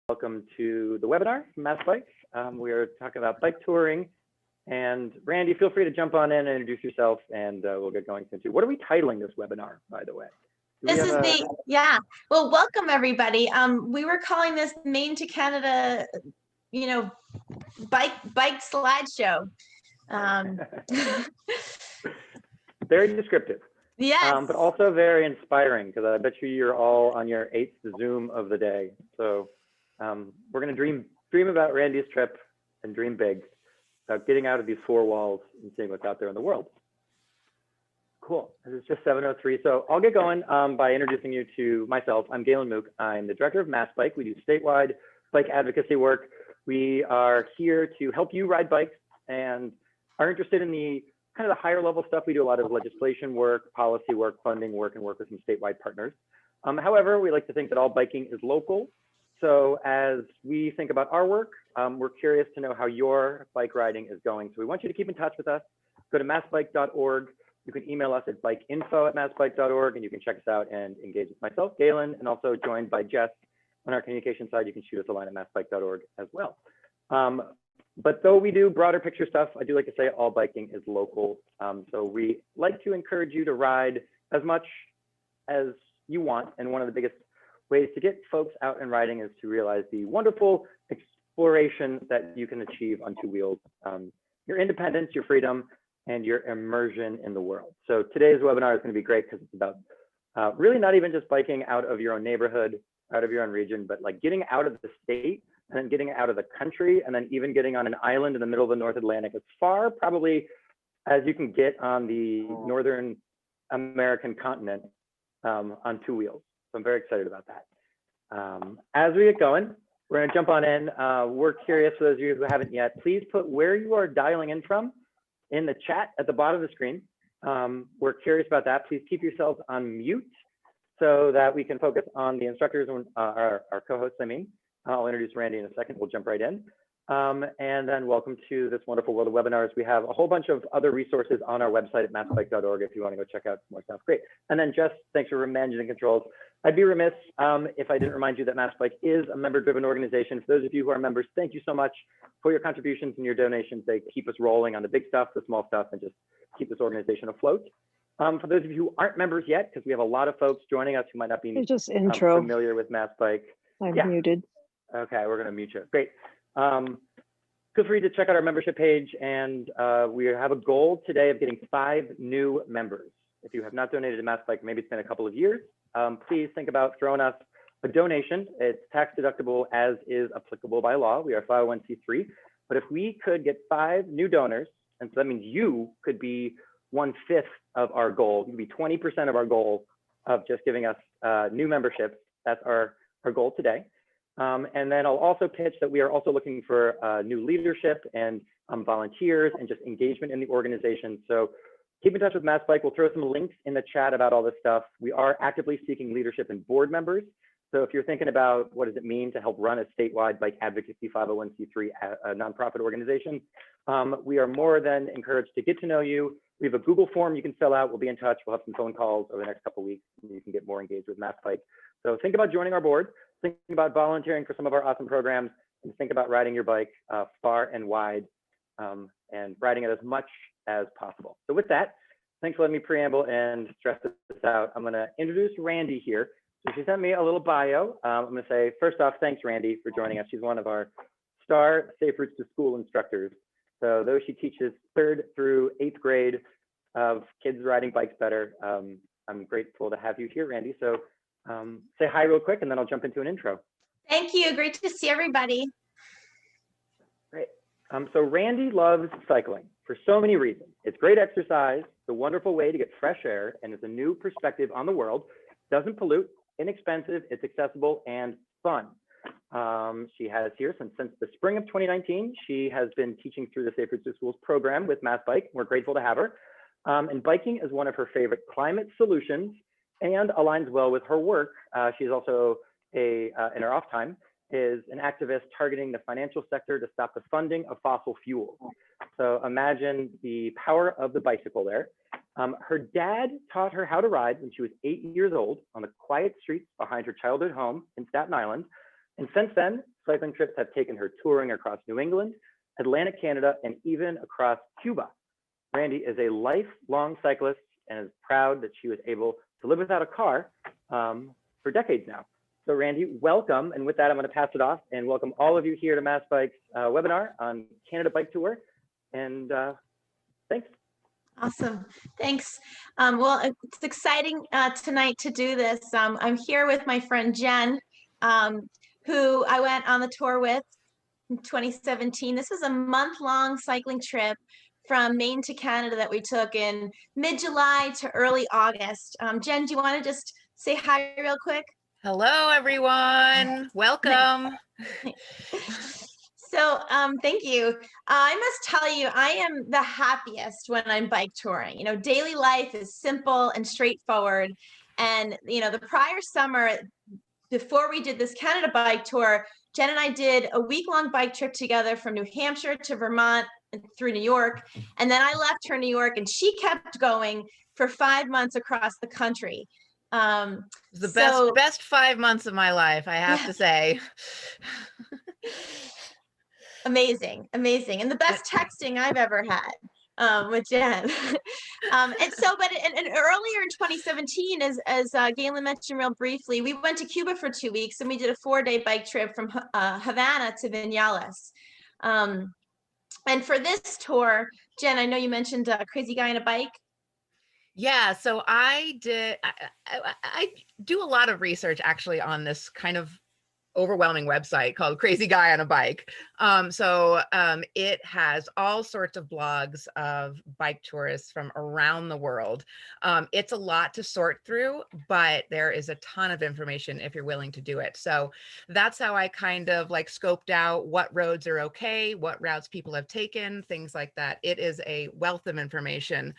Welcome to the webinar from MassBike. We are talking about bike touring. And Randy, feel free to jump on in and introduce yourself, and we'll get going soon too. What are we titling this webinar, by the way? Well, welcome everybody. We were calling this Maine to Canada, bike slideshow. Very descriptive. Yes. But also very inspiring, because I bet you're all on your 8th Zoom of the day. So we're going to dream about Randy's trip and dream big about getting out of these 4 walls and seeing what's out there in the world. Cool. This is just 7:03. So I'll get going by introducing you to myself. I'm Galen Mook. I'm the director of MassBike. We do statewide bike advocacy work. We are here to help you ride bikes and are interested in the kind of the higher level stuff. We do a lot of legislation work, policy work, funding work, and work with some statewide partners. However, we like to think that all biking is local. So as we think about our work, we're curious to know how your bike riding is going. So we want you to keep in touch with us. Go to massbike.org. You can email us at bikeinfo@massbike.org, and you can check us out and engage with myself, Galen, and also joined by Jess on our communication side. You can shoot us a line at massbike.org as well. But though we do broader picture stuff, I do like to say all biking is local. So we like to encourage you to ride as much as you want. And one of the biggest ways to get folks out and riding is to realize the wonderful exploration that you can achieve on 2 wheels, your independence, your freedom, and your immersion in the world. So today's webinar is going to be great because it's about really not even just biking out of your own neighborhood, out of your own region, but like getting out of the state and then getting out of the country, and then even getting on an island in the middle of the North Atlantic, as far probably as you can get on the Northern American continent on 2 wheels. So I'm very excited about that. As we get going, we're going to jump on in. We're curious, for those of you who haven't yet, please put where you are dialing in from in the chat at the bottom of the screen. We're curious about that. Please keep yourselves on mute so that we can focus on the instructors and our co-hosts, I mean. I'll introduce Randy in a second. We'll jump right in. And then welcome to this wonderful world of webinars. We have a whole bunch of other resources on our website at massbike.org if you want to go check out some more stuff. Great. And then Jess, thanks for managing the controls. I'd be remiss if I didn't remind you that MassBike is a member-driven organization. For those of you who are members, thank you so much for your contributions and your donations. They keep us rolling on the big stuff, the small stuff, and just keep this organization afloat. For those of you who aren't members yet, because we have a lot of folks joining us who might not be familiar with MassBike. I'm muted. Okay, we're going to mute you. Great. Feel free to check out our membership page, and we have a goal today of getting 5 new members. If you have not donated to MassBike, maybe it's been a couple of years, please think about throwing us a donation. It's tax deductible as is applicable by law. We are 501c3, but if we could get 5 new donors, and so that means you could be 1/5 of our goal, you could be 20% of our goal of just giving us new memberships. That's our goal today. And then I'll also pitch that we are also looking for new leadership and volunteers and just engagement in the organization. So keep in touch with MassBike. We'll throw some links in the chat about all this stuff. We are actively seeking leadership and board members. So if you're thinking about what does it mean to help run a statewide bike advocacy 501c3 nonprofit organization, we are more than encouraged to get to know you. We have a Google form you can fill out. We'll be in touch. We'll have some phone calls over the next couple of weeks, and you can get more engaged with MassBike. So think about joining our board. Think about volunteering for some of our awesome programs, and think about riding your bike far and wide and riding it as much as possible. So with that, thanks for letting me preamble and stress this out. I'm going to introduce Randi here. So she sent me a little bio. I'm going to say, first off, thanks, Randi, for joining us. She's one of our star Safe Routes to School instructors. So though she teaches 3rd through 8th grade of kids riding bikes better, I'm grateful to have you here, Randi. So say hi real quick, and then I'll jump into an intro. Thank you. Great to see everybody. Great. So Randi loves cycling for so many reasons. It's great exercise, it's a wonderful way to get fresh air, and it's a new perspective on the world. Doesn't pollute, inexpensive, it's accessible and fun. She has here since the spring of 2019. She has been teaching through the Safe Routes to Schools program with MassBike. We're grateful to have her. And biking is one of her favorite climate solutions and aligns well with her work. She's also in her off time, is an activist targeting the financial sector to stop the funding of fossil fuels. So imagine the power of the bicycle there. Her dad taught her how to ride when she was 8 years old on the quiet streets behind her childhood home in Staten Island. And since then, cycling trips have taken her touring across New England, Atlantic Canada, and even across Cuba. Randi is a lifelong cyclist and is proud that she was able to live without a car for decades now. So Randi, welcome. And with that, I'm going to pass it off and welcome all of you here to MassBike's webinar on Canada Bike Tour. And thanks. Awesome. Thanks. Well, it's exciting tonight to do this. I'm here with my friend Jen, who I went on the tour with in 2017. This was a month-long cycling trip from Maine to Canada that we took in mid-July to early August. Jen, do you want to just say hi real quick? Hello, everyone. Welcome. So thank you. I must tell you, I am the happiest when I'm bike touring. You know, daily life is simple and straightforward. And, you know, the prior summer, before we did this Canada bike tour, Jen and I did a week-long bike trip together from New Hampshire to Vermont and through New York. And then I left her New York and she kept going for 5 months across the country. The best 5 months of my life, I have to say. Amazing. And the best texting I've ever had with Jen. And so, but earlier in 2017, as Galen mentioned real briefly, we went to Cuba for 2 weeks and we did a 4-day bike trip from Havana to Vinales. And for this tour, Jen, I know you mentioned Crazy Guy on a Bike. Yeah, so I do a lot of research actually on this kind of overwhelming website called Crazy Guy on a Bike. It has all sorts of blogs of bike tourists from around the world. It's a lot to sort through, but there is a ton of information if you're willing to do it. So that's how I kind of like scoped out what roads are okay, what routes people have taken, things like that. It is a wealth of information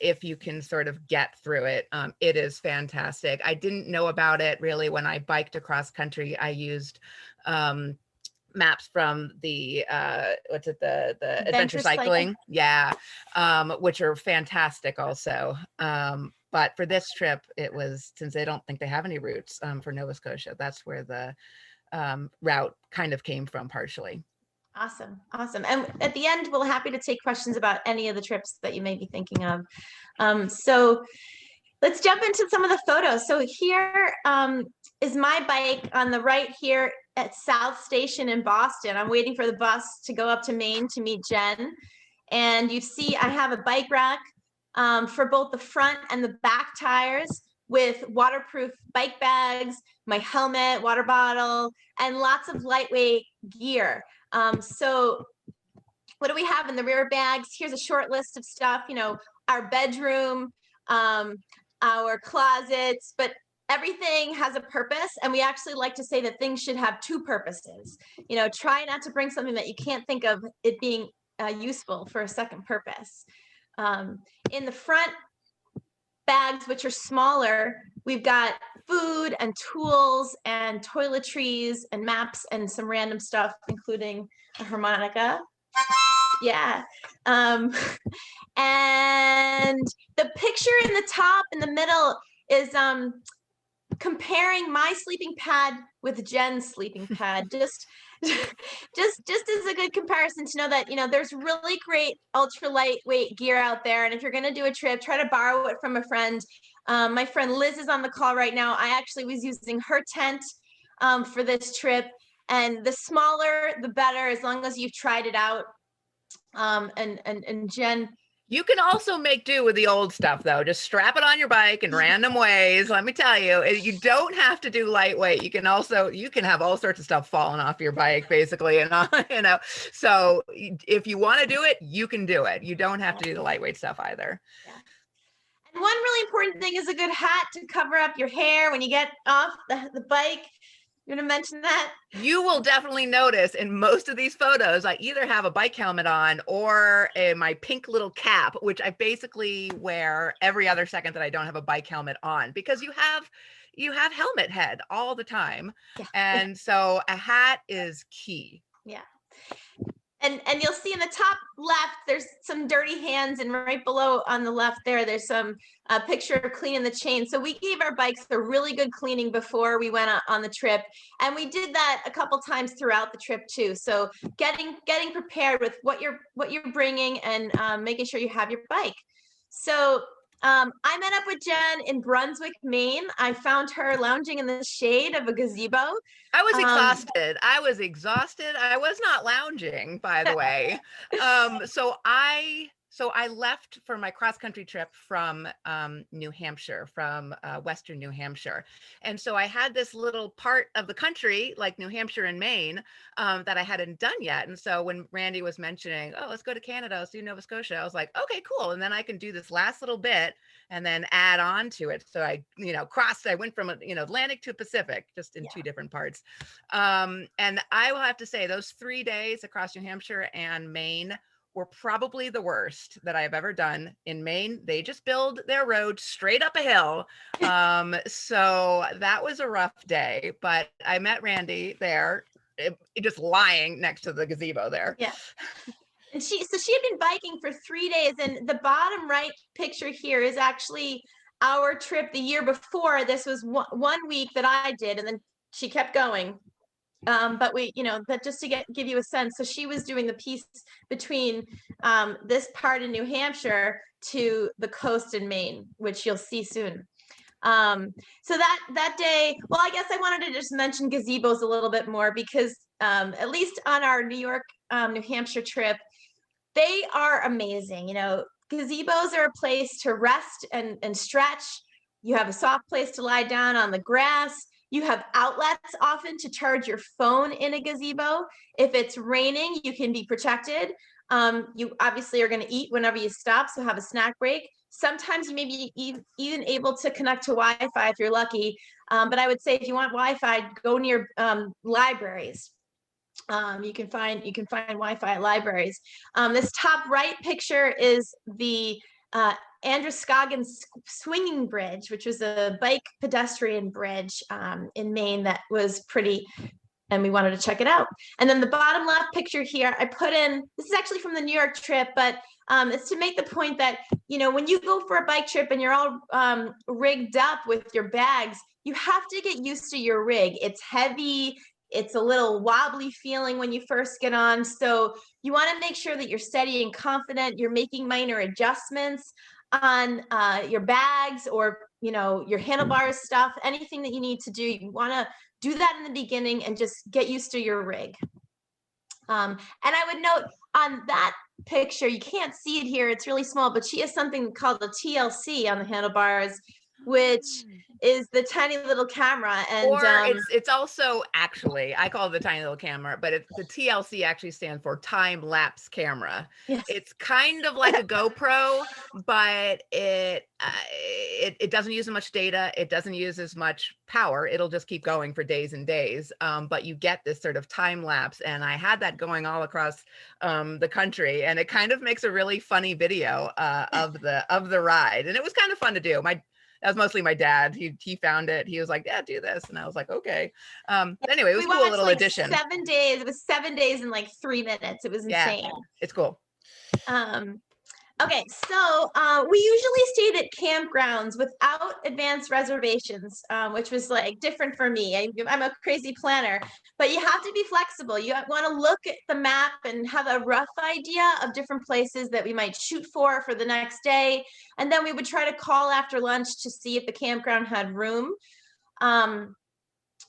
if you can sort of get through it. It is fantastic. I didn't know about it really when I biked across country. I used maps from the the adventure cycling. Yeah, which are fantastic also. But for this trip, it was, since they don't think they have any routes for Nova Scotia, that's where the route kind of came from partially. Awesome. And at the end, we'll happy to take questions about any of the trips that you may be thinking of. So let's jump into some of the photos. So here is my bike on the right here at South Station in Boston. I'm waiting for the bus to go up to Maine to meet Jen. And you see I have a bike rack for both the front and the back tires with waterproof bike bags, my helmet, water bottle, and lots of lightweight gear. So what do we have in the rear bags? Here's a short list of stuff, you know, our bedroom, our closets, but everything has a purpose. And we actually like to say that things should have 2 purposes. You know, try not to bring something that you can't think of it being useful for a second purpose. In the front bags, which are smaller, we've got food and tools and toiletries and maps and some random stuff, including a harmonica. Yeah. And the picture in the top in the middle is comparing my sleeping pad with Jen's sleeping pad. Just as a good comparison to know that, you know, there's really great ultra lightweight gear out there. And if you're going to do a trip, try to borrow it from a friend. My friend Liz is on the call right now. I actually was using her tent for this trip, and the smaller, the better, as long as you've tried it out. And Jen, you can also make do with the old stuff though. Just strap it on your bike in random ways. Let me tell you, you don't have to do lightweight. You can have all sorts of stuff falling off your bike basically. And you know, so if you want to do it, you can do it. You don't have to do the lightweight stuff either. Yeah. And one really important thing is a good hat to cover up your hair when you get off the bike. You want to mention that? You will definitely notice in most of these photos, I either have a bike helmet on or my pink little cap, which I basically wear every other second that I don't have a bike helmet on, because you have helmet head all the time. Yeah. And so a hat is key. Yeah. And you'll see in the top left, there's some dirty hands, and right below on the left there's some picture of cleaning the chain. So we gave our bikes a really good cleaning before we went on the trip, and we did that a couple times throughout the trip too. So getting prepared with what you're bringing, and making sure you have your bike. So I met up with Jen in Brunswick, Maine. I found her lounging in the shade of a gazebo. I was exhausted. I was exhausted. I was not lounging, by the way. So I left for my cross country trip from New Hampshire, from Western New Hampshire. And so I had this little part of the country, like New Hampshire and Maine, that I hadn't done yet. And so when Randi was mentioning, oh, let's go to Canada, let's do Nova Scotia, I was like, okay, cool. And then I can do this last little bit and then add on to it. So I, I went from, Atlantic to Pacific, just in two different parts. And I will have to say those 3 days across New Hampshire and Maine were probably the worst that I've ever done. In Maine, they just build their road straight up a hill. So that was a rough day, but I met Randi there, just lying next to the gazebo there. Yeah. And she had been biking for 3 days, and the bottom right picture here is actually our trip the year before. This was one week that I did, and then she kept going. But we, that just to give you a sense. So she was doing the piece between this part in New Hampshire to the coast in Maine, which you'll see soon. So that day, well, I guess I wanted to just mention gazebos a little bit more, because at least on our New York, New Hampshire trip, they are amazing. Gazebos are a place to rest and stretch. You have a soft place to lie down on the grass. You have outlets often to charge your phone in a gazebo. If it's raining, you can be protected. You obviously are going to eat whenever you stop, so have a snack break. Sometimes you may be even able to connect to Wi-Fi if you're lucky. But I would say if you want Wi-Fi, go near libraries. You can find Wi-Fi at libraries. This top right picture is the Androscoggin swinging bridge, which was a bike pedestrian bridge in Maine that was pretty, and we wanted to check it out. And then the bottom left picture here, I put in, this is actually from the New York trip, but it's to make the point that, when you go for a bike trip and you're all rigged up with your bags, you have to get used to your rig. It's heavy. It's a little wobbly feeling when you first get on. So you want to make sure that you're steady and confident. You're making minor adjustments on your bags, or your handlebars stuff, anything that you need to do. You want to do that in the beginning and just get used to your rig. And I would note on that picture, you can't see it here, it's really small, but she has something called a TLC on the handlebars, which is the tiny little camera. And it's also, actually, I call it the tiny little camera, but the TLC actually stands for time lapse camera. Yes. It's kind of like a GoPro, but it doesn't use as much data. It doesn't use as much power. It'll just keep going for days and days. But you get this sort of time lapse, and I had that going all across the country, and it kind of makes a really funny video of the ride, and it was kind of fun to do. That was mostly my dad. He found it. He was like, yeah, do this. And I was like, okay. Anyway, it was a cool little addition. 7 days. It was 7 days in like 3 minutes. It was insane. Yeah, it's cool. Okay, so we usually stayed at campgrounds without advanced reservations, which was like different for me. I'm a crazy planner, but you have to be flexible. You want to look at the map and have a rough idea of different places that we might shoot for the next day. And then we would try to call after lunch to see if the campground had room.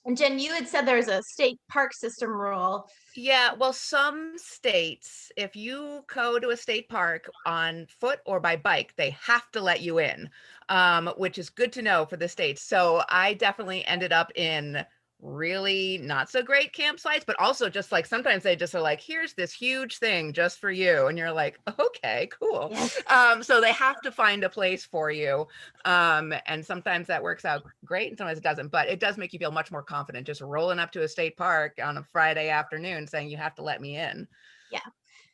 And Jen, you had said there's a state park system rule. Yeah, well, some states, if you go to a state park on foot or by bike, they have to let you in, which is good to know for the states. So I definitely ended up in really not so great campsites, but also just like sometimes they just are like, here's this huge thing just for you, and you're like, okay, cool. Yes. So they have to find a place for you, and sometimes that works out great and sometimes it doesn't, but it does make you feel much more confident just rolling up to a state park on a Friday afternoon saying you have to let me in.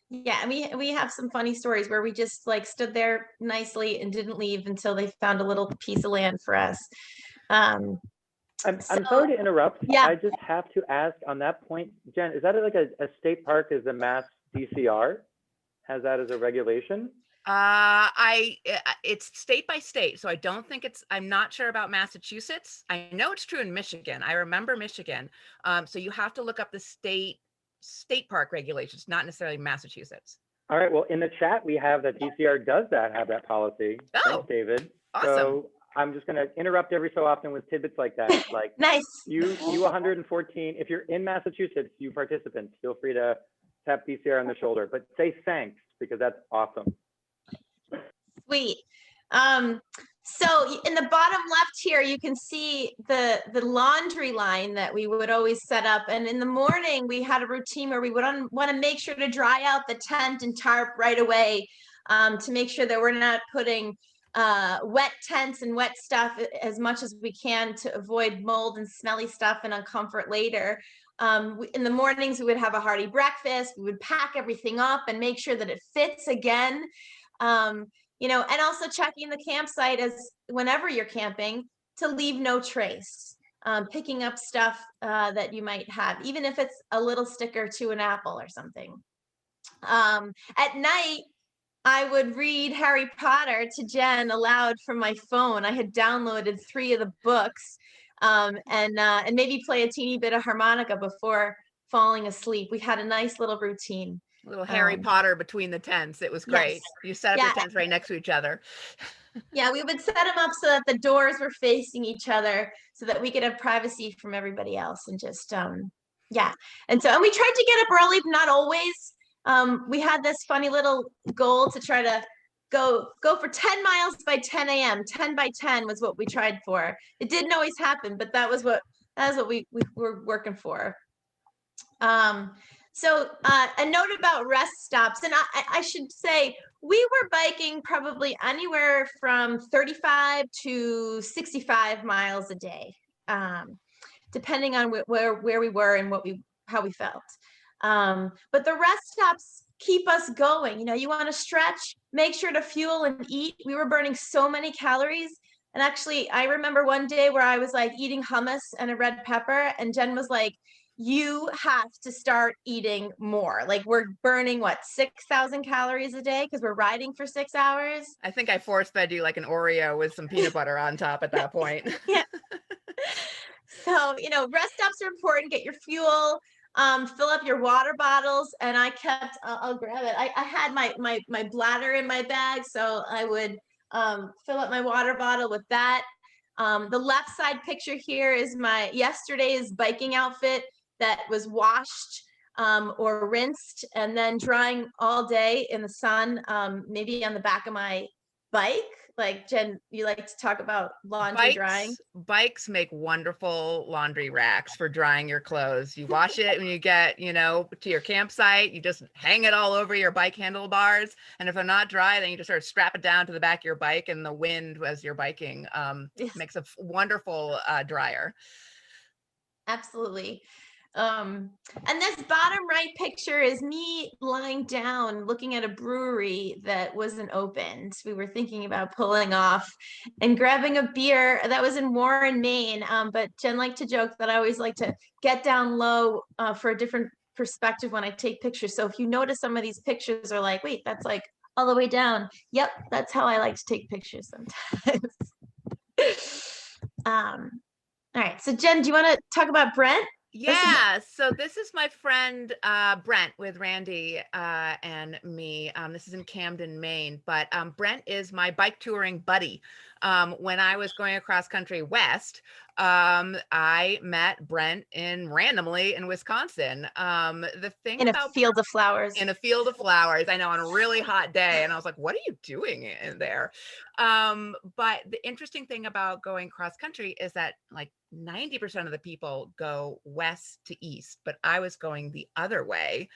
Yeah, and we have some funny stories where we just like stood there nicely and didn't leave until they found a little piece of land for us. I'm sorry to interrupt. Yeah. I just have to ask on that point, Jen, is that like a state park is a mass DCR has that as a regulation. It's state by state, so I don't think I'm not sure about Massachusetts. I know it's true in Michigan. I remember Michigan. So you have to look up the state park regulations, not necessarily Massachusetts. All right, well, in the chat, we have that DCR does have that policy. Oh, thanks, David. Awesome. So I'm just gonna interrupt every so often with tidbits like that. Like Nice. you 114, if you're in Massachusetts, you participants, feel free to tap DCR on the shoulder, but say thanks, because that's awesome. Sweet. So in the bottom left here, you can see the laundry line that we would always set up. And in the morning, we had a routine where we would want to make sure to dry out the tent and tarp right away, to make sure that we're not putting wet tents and wet stuff as much as we can to avoid mold and smelly stuff and uncomfort later. In the mornings, we would have a hearty breakfast. We would pack everything up and make sure that it fits again. You know, and also checking the campsite as whenever you're camping to leave no trace, picking up stuff that you might have, even if it's a little sticker to an apple or something. At night, I would read Harry Potter to Jen aloud from my phone. I had downloaded 3 of the books, and maybe play a teeny bit of harmonica before falling asleep. We had a nice little routine. Little Harry Potter between the tents. It was great. Yes. You set up your tents right next to each other. Yeah, we would set them up so that the doors were facing each other so that we could have privacy from everybody else, and just yeah. And we tried to get up early, but not always. We had this funny little goal to try to go for 10 miles by 10 a.m. 10 by 10 was what we tried for. It didn't always happen, but that was what we were working for. So a note about rest stops, and I should say we were biking probably anywhere from 35 to 65 miles a day, depending on where we were and how we felt. But the rest stops keep us going. You know, you want to stretch, make sure to fuel and eat. We were burning so many calories. And actually, I remember one day where I was like eating hummus and a red pepper, and Jen was like, you have to start eating more. Like, we're burning what, 6,000 calories a day because we're riding for 6 hours. I think I force fed you like an Oreo with some peanut butter on top at that point. Yeah. So, you know, rest stops are important. Get your fuel, fill up your water bottles. And I kept, I'll grab it. I had my bladder in my bag, so I would fill up my water bottle with that. The left side picture here is my yesterday's biking outfit that was washed or rinsed and then drying all day in the sun, maybe on the back of my bike. Like, Jen, you like to talk about laundry drying? Bikes make wonderful laundry racks for drying your clothes. You wash it when you get, you know, to your campsite. You just hang it all over your bike handlebars. And if they're not dry, then you just sort of strap it down to the back of your bike, and the wind as you're biking makes a wonderful dryer. Absolutely. And this bottom right picture is me lying down looking at a brewery that wasn't opened. We were thinking about pulling off and grabbing a beer. That was in Warren, Maine. But Jen liked to joke that I always like to get down low for a different perspective when I take pictures. So if you notice some of these pictures are like, wait, that's like all the way down. Yep, that's how I like to take pictures sometimes. All right, so Jen, do you want to talk about Brent? Yeah, so this is my friend Brent with Randi and me. This is in Camden, Maine, but Brent is my bike touring buddy. When I was going across country west, I met Brent randomly in Wisconsin. The thing in a field of flowers. In a field of flowers, I know, on a really hot day, and I was like, "What are you doing in there?" But the interesting thing about going cross country is that like 90% of the people go west to east, but I was going the other way.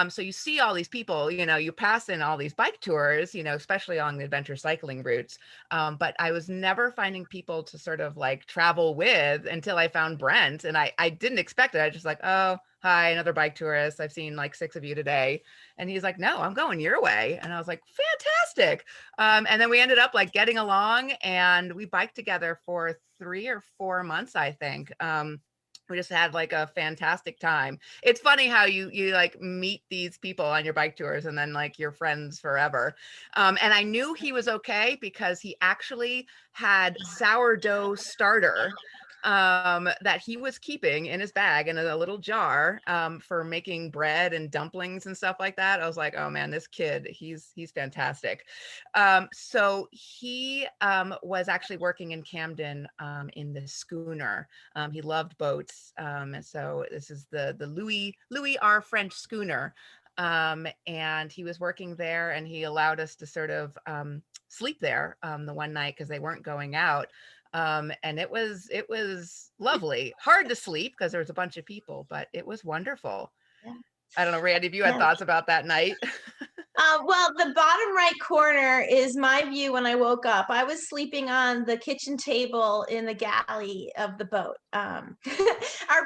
So you see all these people, you know, you pass in all these bike tours, you know, especially on the adventure cycling routes. But I was never finding people to sort of like travel with until I found Brent, and I didn't expect it. I just like, oh, hi, another bike tourist. I've seen like 6 of you today. And he's like, no, I'm going your way. And I was like, fantastic. And then we ended up like getting along, and we biked together for 3 or 4 months, I think. We just had like a fantastic time. It's funny how you like meet these people on your bike tours and then like you're friends forever. And I knew he was okay because he actually had sourdough starter that he was keeping in his bag in a little jar for making bread and dumplings and stuff like that. I was like, oh man, this kid, he's fantastic. So he was actually working in Camden in the schooner. He loved boats. So this is the Louis R. French schooner. And he was working there, and he allowed us to sort of sleep there the one night because they weren't going out. And it was lovely. Hard to sleep because there was a bunch of people, but it was wonderful. Yeah. I don't know, Randy, if you had thoughts about that night. Well, the bottom right corner is my view when I woke up. I was sleeping on the kitchen table in the galley of the boat. Our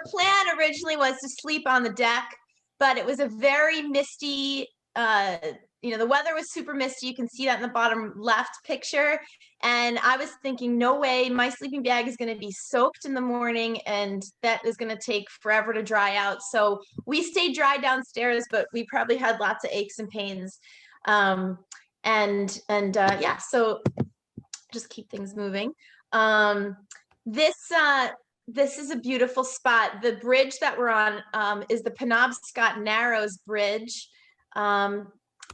plan originally was to sleep on the deck, but it was a very misty, the weather was super misty. You can see that in the bottom left picture. And I was thinking, no way, my sleeping bag is going to be soaked in the morning, and that is going to take forever to dry out. So we stayed dry downstairs, but we probably had lots of aches and pains. Yeah, so just keep things moving. This is a beautiful spot. The bridge that we're on is the Penobscot Narrows Bridge.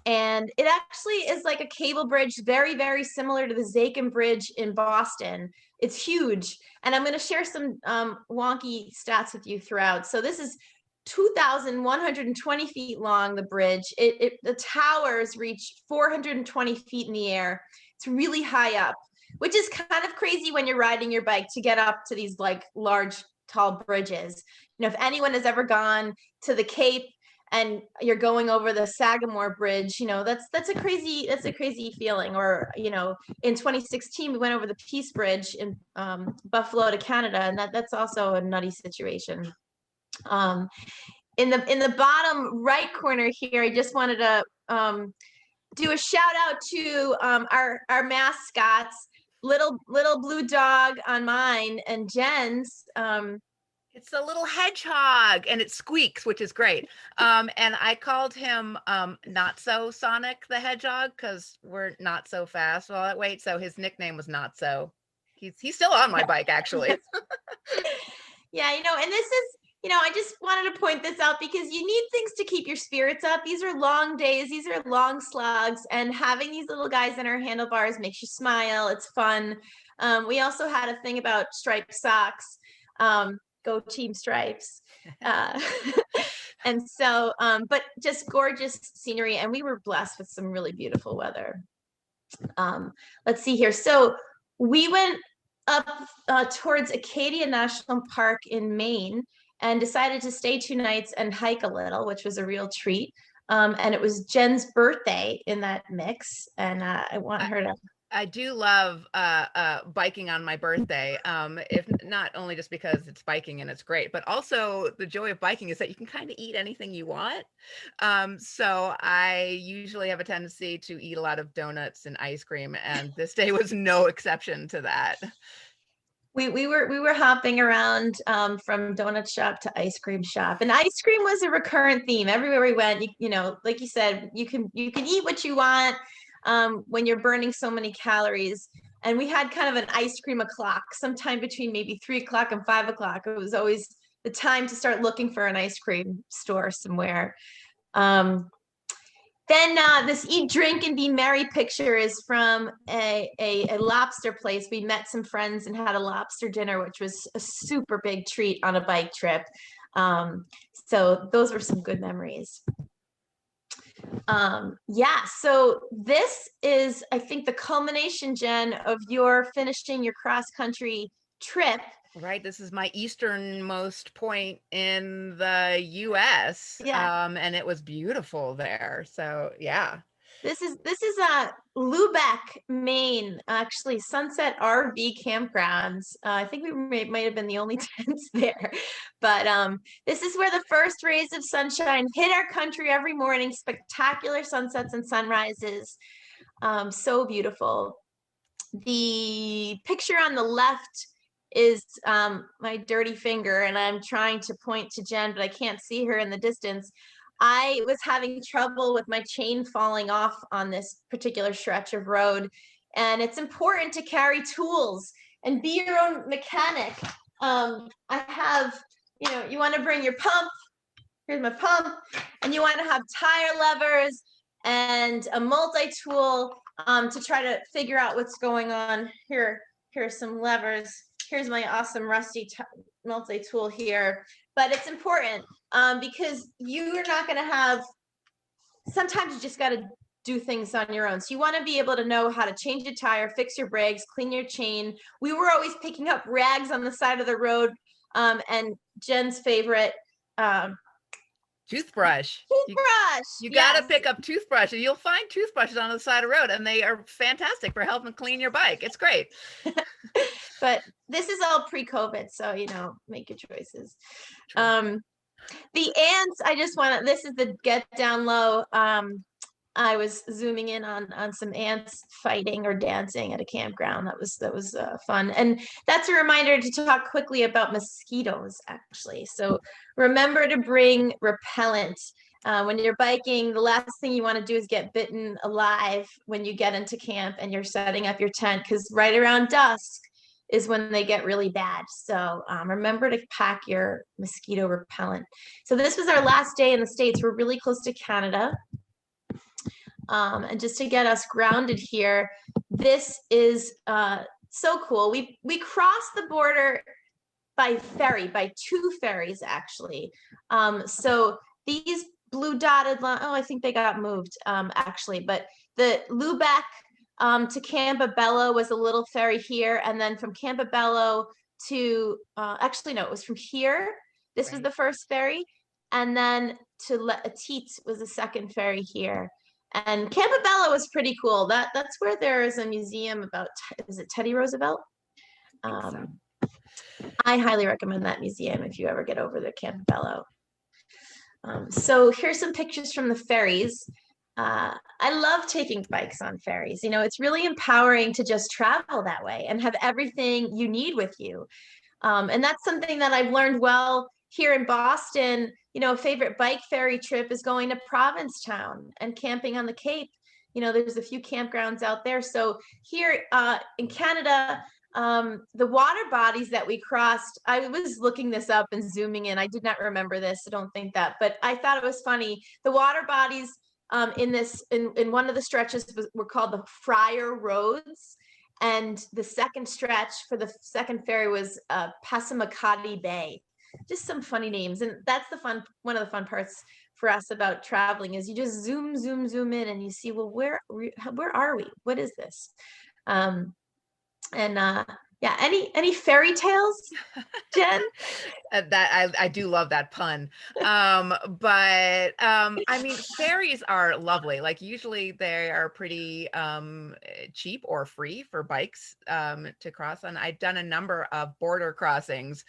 And it actually is like a cable bridge, very, very similar to the Zakin Bridge in Boston. It's huge. And I'm going to share some wonky stats with you throughout. So this is 2,120 feet long, the bridge. The towers reach 420 feet in the air. It's really high up, which is kind of crazy when you're riding your bike to get up to these like large, tall bridges. If anyone has ever gone to the Cape and you're going over the Sagamore Bridge, that's a crazy feeling. Or, in 2016, we went over the Peace Bridge in Buffalo to Canada, and that's also a nutty situation. In the bottom right corner here, I just wanted to do a shout out to our mascots, little blue dog on mine and Jen's. It's a little hedgehog, and it squeaks, which is great. And I called him Not So Sonic the Hedgehog because we're not so fast. Well, wait, so his nickname was Not So. He's still on my bike, actually. Yeah, and this is, I just wanted to point this out because you need things to keep your spirits up. These are long days, these are long slugs, and having these little guys in our handlebars makes you smile. It's fun. We also had a thing about striped socks. Go Team Stripes. And so, but just gorgeous scenery, and we were blessed with some really beautiful weather. Let's see here. So we went up towards Acadia National Park in Maine and decided to stay 2 nights and hike a little, which was a real treat. And it was Jen's birthday in that mix, and I want her to. I do love biking on my birthday, if not only just because it's biking and it's great, but also the joy of biking is that you can kind of eat anything you want. So I usually have a tendency to eat a lot of donuts and ice cream, and this day was no exception to that. We were hopping around from donut shop to ice cream shop, and ice cream was a recurrent theme everywhere we went. Like you said, you can eat what you want when you're burning so many calories. And we had kind of an ice cream o'clock, sometime between maybe 3 o'clock and 5 o'clock. It was always the time to start looking for an ice cream store somewhere. Then this eat, drink, and be merry picture is from a lobster place. We met some friends and had a lobster dinner, which was a super big treat on a bike trip. So those were some good memories. Yeah, so this is, I think, the culmination, Jen, of your finishing your cross-country trip. Right, this is my easternmost point in the US. Yeah. And it was beautiful there. So yeah. This is Lubec, Maine, actually, Sunset RV Campgrounds. I think we might have been the only tents there, but this is where the first rays of sunshine hit our country every morning. Spectacular sunsets and sunrises, so beautiful. The picture on the left is my dirty finger, and I'm trying to point to Jen, but I can't see her in the distance. I was having trouble with my chain falling off on this particular stretch of road. And it's important to carry tools and be your own mechanic. I have, you want to bring your pump. Here's my pump. And you want to have tire levers and a multi-tool to try to figure out what's going on. Here's some levers. Here's my awesome rusty multi-tool here. But it's important because you're not going to have, sometimes you just got to do things on your own. So you want to be able to know how to change a tire, fix your brakes, clean your chain. We were always picking up rags on the side of the road. And Jen's favorite, toothbrush. You yes. got to pick up toothbrush, and you'll find toothbrushes on the side of the road, and they are fantastic for helping clean your bike. It's great. But this is all pre-COVID, so make your choices. The ants, I just want to, this is the get down low. I was zooming in on some ants fighting or dancing at a campground. That was fun. And that's a reminder to talk quickly about mosquitoes, actually. So remember to bring repellent. When you're biking, the last thing you want to do is get bitten alive when you get into camp and you're setting up your tent, because right around dusk is when they get really bad. So remember to pack your mosquito repellent. So this was our last day in the States. We're really close to Canada. And just to get us grounded here, this is so cool. We crossed the border by ferry, by 2 ferries, actually. So these blue dotted line, I think they got moved, actually, but the Lubeck to Campobello was a little ferry here, and then from Campobello to, actually, no, it was from here. This was the first ferry, and then to Letite was the second ferry here. And Campobello was pretty cool. That's where there is a museum about, is it Teddy Roosevelt? I highly recommend that museum if you ever get over to Campobello. So here's some pictures from the ferries. I love taking bikes on ferries. It's really empowering to just travel that way and have everything you need with you. And that's something that I've learned well here in Boston. A favorite bike ferry trip is going to Provincetown and camping on the Cape. There's a few campgrounds out there. So here in Canada, the water bodies that we crossed, I was looking this up and zooming in. I did not remember this, so don't think that, but I thought it was funny. The water bodies in one of the stretches were called the Friar Roads. And the second stretch for the second ferry was Passamaquoddy Bay. Just some funny names. And that's one of the fun parts for us about traveling is you just zoom in and you see, well, where are we? What is this? Yeah, any fairy tales, Jen? That I do love that pun. But I mean, ferries are lovely. Like usually they are pretty cheap or free for bikes to cross. And I've done a number of border crossings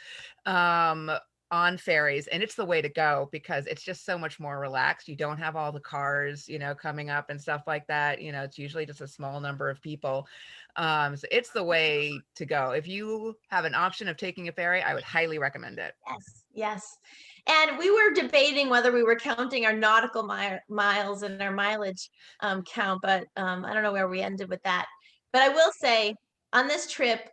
on ferries, and it's the way to go because it's just so much more relaxed. You don't have all the cars, coming up and stuff like that. It's usually just a small number of people. So it's the way to go. If you have an option of taking a ferry, I would highly recommend it. Yes. And we were debating whether we were counting our nautical miles and our mileage count, but I don't know where we ended with that. But I will say on this trip,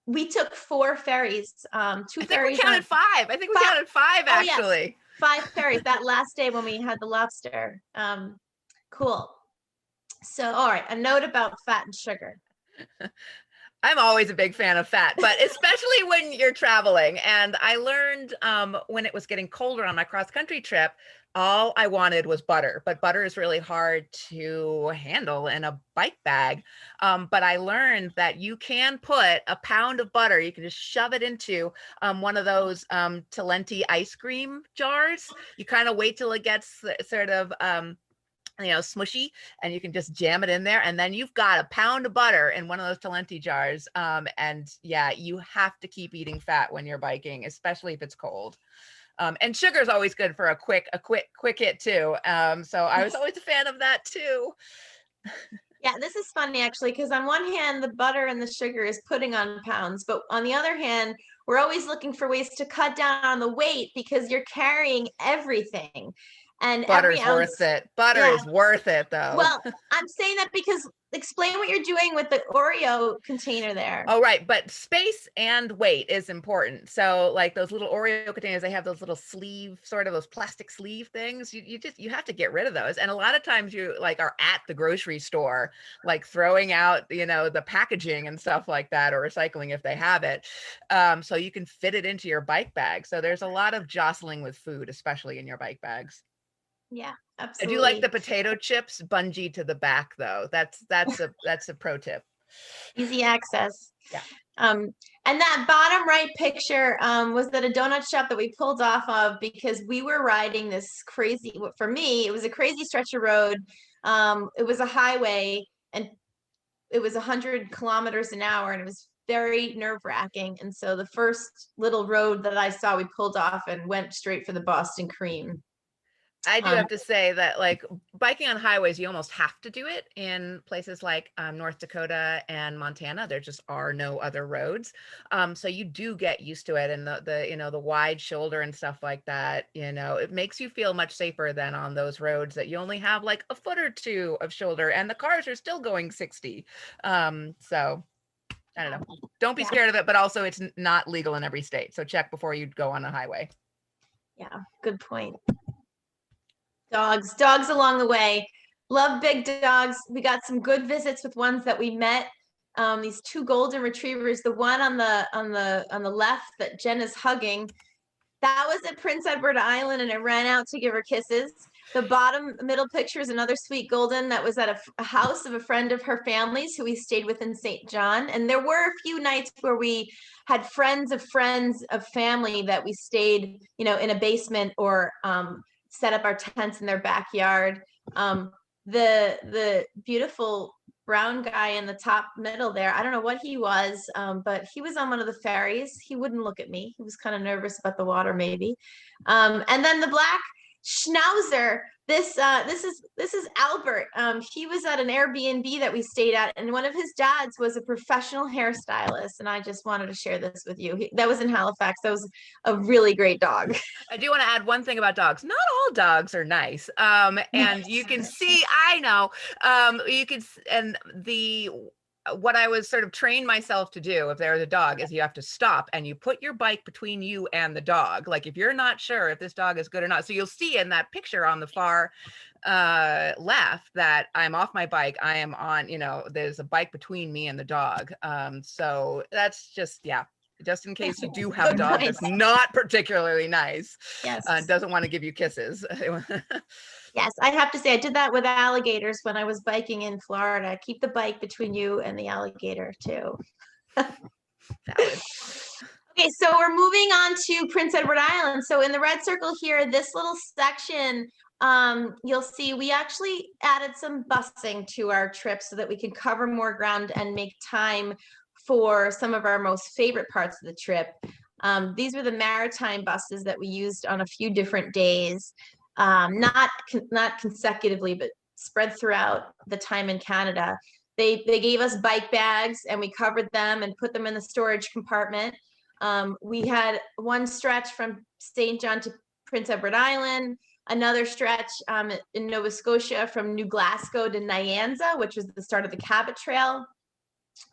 we took 4 ferries, 2 ferries. We counted 5. I think we counted 5 actually. Oh, yes. 5 ferries that last day when we had the lobster. Cool. So, all right, a note about fat and sugar. I'm always a big fan of fat, but especially when you're traveling. And I learned when it was getting colder on my cross-country trip, all I wanted was butter, but butter is really hard to handle in a bike bag. But I learned that you can put a pound of butter, you can just shove it into one of those Talenti ice cream jars. You kind of wait till it gets sort of smushy, and you can just jam it in there, and then you've got a pound of butter in one of those Talenti jars. And yeah, you have to keep eating fat when you're biking, especially if it's cold. And sugar is always good for a quick hit too. So I was always a fan of that too. Yeah, this is funny actually, because on one hand, the butter and the sugar is putting on pounds, but on the other hand, we're always looking for ways to cut down on the weight because you're carrying everything. And every Butter's ounce, worth it. Butter yeah. is worth it though. Well, I'm saying that because explain what you're doing with the Oreo container there. Oh, right. But space and weight is important. So like those little Oreo containers, they have those little sleeve, sort of those plastic sleeve things. You have to get rid of those. And a lot of times you like are at the grocery store, like throwing out, you know, the packaging and stuff like that, or recycling if they have it. So you can fit it into your bike bag. So there's a lot of jostling with food, especially in your bike bags. Yeah, I absolutely. do like the potato chips bungee to the back though. That's a pro tip. Easy access. Yeah. And that bottom right picture was at a donut shop that we pulled off of because we were riding this crazy, for me, it was a crazy stretch of road. It was a highway and it was 100 kilometers an hour and it was very nerve wracking. And so the first little road that I saw, we pulled off and went straight for the Boston Cream. I do have to say that like biking on highways, you almost have to do it in places like North Dakota and Montana. There just are no other roads. So you do get used to it, and the you know, the wide shoulder and stuff like that, you know, it makes you feel much safer than on those roads that you only have like a foot or two of shoulder and the cars are still going 60. So I don't know. Don't be scared of it, but also it's not legal in every state. So check before you go on a highway. Yeah, good point. Dogs along the way. Love big dogs. We got some good visits with ones that we met. These two golden retrievers, the one on the left that Jen is hugging, that was at Prince Edward Island, and I ran out to give her kisses. The bottom middle picture is another sweet golden that was at a house of a friend of her family's who we stayed with in St. John. And there were a few nights where we had friends of family that we stayed, you know, in a basement or set up our tents in their backyard. The beautiful brown guy in the top middle there, I don't know what he was, but he was on one of the ferries. He wouldn't look at me. He was kind of nervous about the water, maybe. And then the black Schnauzer, this is Albert. He was at an Airbnb that we stayed at, and one of his dads was a professional hairstylist, and I just wanted to share this with you. That was in Halifax. That was a really great dog. I do want to add one thing about dogs. Not all dogs are nice. And you can see, I know, you can, and what I was sort of trained myself to do if there's a dog is you have to stop and you put your bike between you and the dog. Like if you're not sure if this dog is good or not. So you'll see in that picture on the far left that I'm off my bike. I am on, you know, there's a bike between me and the dog. So that's just, yeah. Just in case you do have a dog that's not particularly nice, yes, doesn't want to give you kisses. Yes, I have to say I did that with alligators when I was biking in Florida. Keep the bike between you and the alligator too. Okay, so we're moving on to Prince Edward Island. So in the red circle here, this little section, you'll see we actually added some busing to our trip so that we can cover more ground and make time for some of our most favorite parts of the trip. These were the Maritime buses that we used on a few different days. Not consecutively, but spread throughout the time in Canada. They gave us bike bags and we covered them and put them in the storage compartment. We had one stretch from St. John to Prince Edward Island, another stretch in Nova Scotia from New Glasgow to Nyanza, which was the start of the Cabot Trail.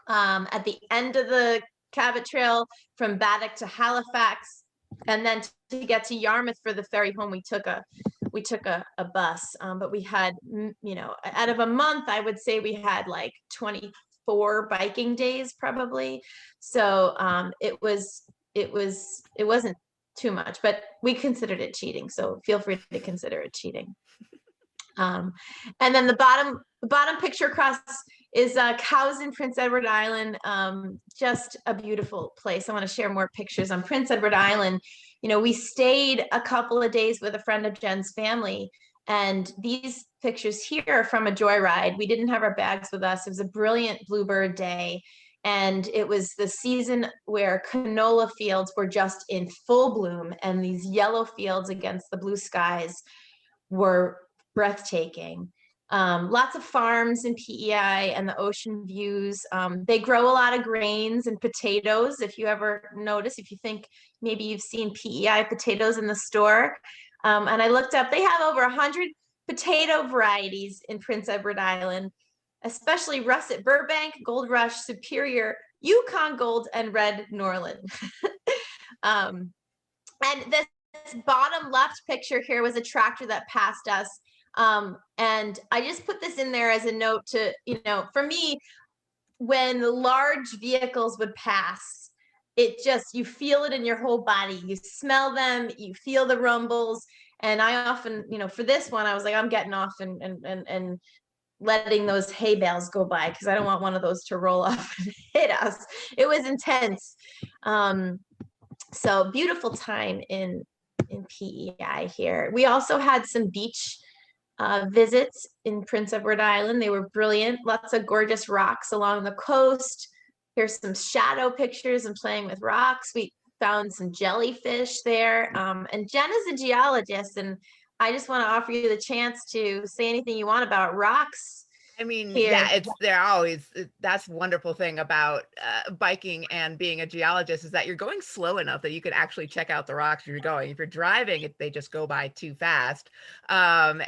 At the end of the Cabot Trail from Baddock to Halifax, and then to get to Yarmouth for the ferry home, we took a bus. But we had, you know, out of a month, I would say we had like 24 biking days probably. So it wasn't too much, but we considered it cheating. So feel free to consider it cheating. And then the bottom picture across is Cows in Prince Edward Island. Just a beautiful place. I want to share more pictures on Prince Edward Island. You know, we stayed a couple of days with a friend of Jen's family, and these pictures here are from a joyride. We didn't have our bags with us. It was a brilliant bluebird day, and it was the season where canola fields were just in full bloom, and these yellow fields against the blue skies were breathtaking. Lots of farms in PEI and the ocean views. They grow a lot of grains and potatoes. If you ever notice, if you think maybe you've seen PEI potatoes in the store. And I looked up, they have over 100 potato varieties in Prince Edward Island, especially Russet Burbank, Gold Rush, Superior, Yukon Gold, and Red Norland. And this bottom left picture here was a tractor that passed us. And I just put this in there as a note to, for me, when the large vehicles would pass, it just, you feel it in your whole body. You smell them, you feel the rumbles. And I often, for this one, I was like, I'm getting off and letting those hay bales go by, because I don't want one of those to roll off and hit us. It was intense. So beautiful time in PEI here. We also had some beach visits in Prince Edward Island. They were brilliant. Lots of gorgeous rocks along the coast. Here's some shadow pictures and playing with rocks. We found some jellyfish there. And Jen is a geologist, and I just want to offer you the chance to say anything you want about rocks. I mean, here. yeah, they're always, that's wonderful thing about biking and being a geologist, is that you're going slow enough that you can actually check out the rocks you're going. If you're driving, they just go by too fast. And,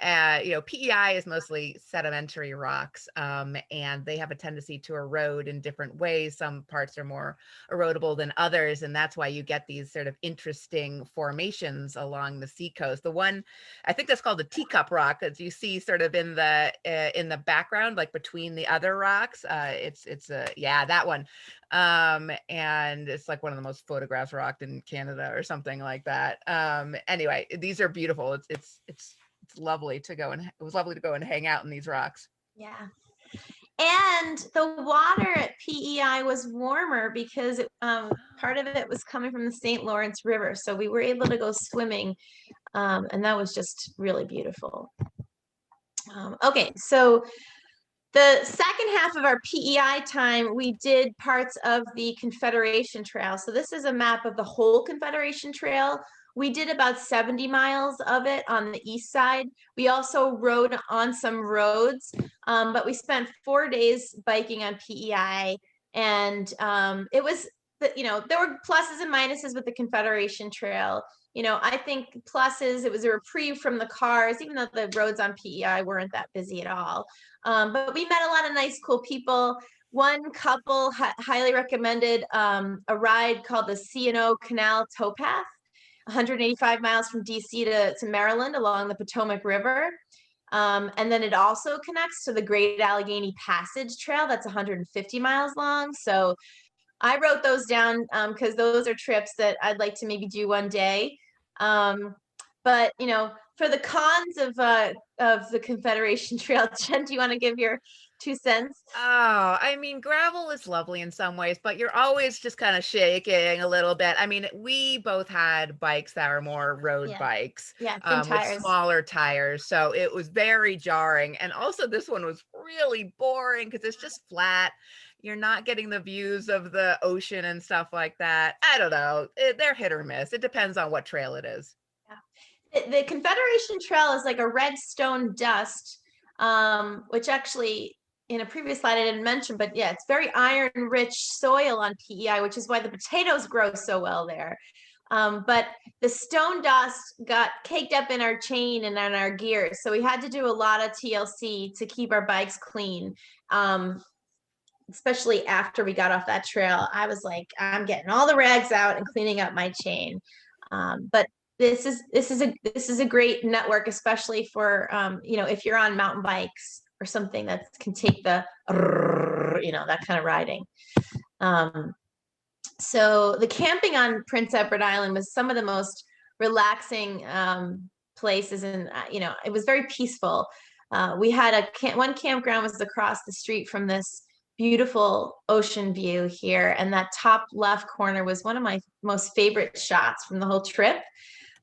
PEI is mostly sedimentary rocks, and they have a tendency to erode in different ways. Some parts are more erodible than others, and that's why you get these sort of interesting formations along the seacoast. The one, I think that's called the teacup rock, that you see sort of in the background, like between the other rocks. That one. And it's like one of the most photographed rocks in Canada or something like that. Anyway, these are beautiful. It's lovely to go, and it was lovely to go and hang out in these rocks. Yeah. And the water at PEI was warmer because part of it was coming from the St. Lawrence River. So we were able to go swimming, and that was just really beautiful. Okay, so the second half of our PEI time, we did parts of the Confederation Trail. So this is a map of the whole Confederation Trail. We did about 70 miles of it on the east side. We also rode on some roads, but we spent 4 days biking on PEI. And it was, there were pluses and minuses with the Confederation Trail. I think pluses, it was a reprieve from the cars, even though the roads on PEI weren't that busy at all. But we met a lot of nice, cool people. One couple highly recommended a ride called the C&O Canal Towpath, 185 miles from DC to Maryland along the Potomac River. And then it also connects to the Great Allegheny Passage Trail that's 150 miles long. So I wrote those down because those are trips that I'd like to maybe do one day. But for the cons of the Confederation Trail, Jen, do you want to give your 2 cents? Oh, I mean, gravel is lovely in some ways, but you're always just kind of shaking a little bit. I mean, we both had bikes that were more road bikes, with smaller tires. So it was very jarring. And also this one was really boring because it's just flat. You're not getting the views of the ocean and stuff like that. I don't know. They're hit or miss. It depends on what trail it is. Yeah. The Confederation Trail is like a red stone dust, which actually in a previous slide I didn't mention, but yeah, it's very iron rich soil on PEI, which is why the potatoes grow so well there. But the stone dust got caked up in our chain and on our gears. So we had to do a lot of TLC to keep our bikes clean. Especially after we got off that trail, I was like, I'm getting all the rags out and cleaning up my chain. But this is a great network, especially for if you're on mountain bikes or something that can take the that kind of riding. So the camping on Prince Edward Island was some of the most relaxing places, and it was very peaceful. We had one campground was across the street from this beautiful ocean view here, and that top left corner was one of my most favorite shots from the whole trip.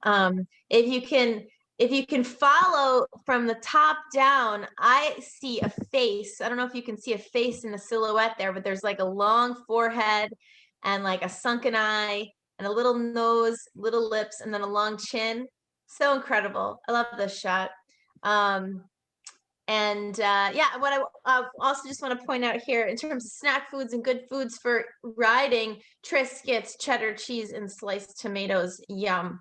If you can follow from the top down, I see a face. I don't know if you can see a face in the silhouette there, but there's like a long forehead and like a sunken eye and a little nose, little lips, and then a long chin. So incredible. I love this shot. And yeah, what I also just want to point out here in terms of snack foods and good foods for riding, Triscuits, cheddar cheese, and sliced tomatoes. Yum.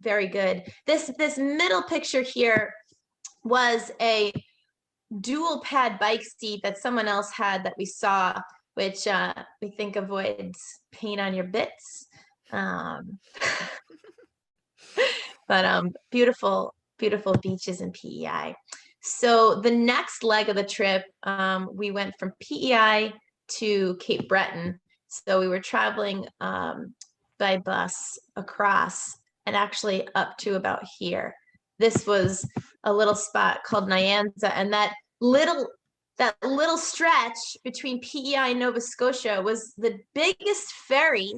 Very good. This middle picture here was a dual pad bike seat that someone else had that we saw, which we think avoids pain on your bits. But beautiful, beautiful beaches in PEI. So the next leg of the trip, we went from PEI to Cape Breton. So we were traveling by bus across and actually up to about here. This was a little spot called Nyanza, and that little stretch between PEI and Nova Scotia was the biggest ferry,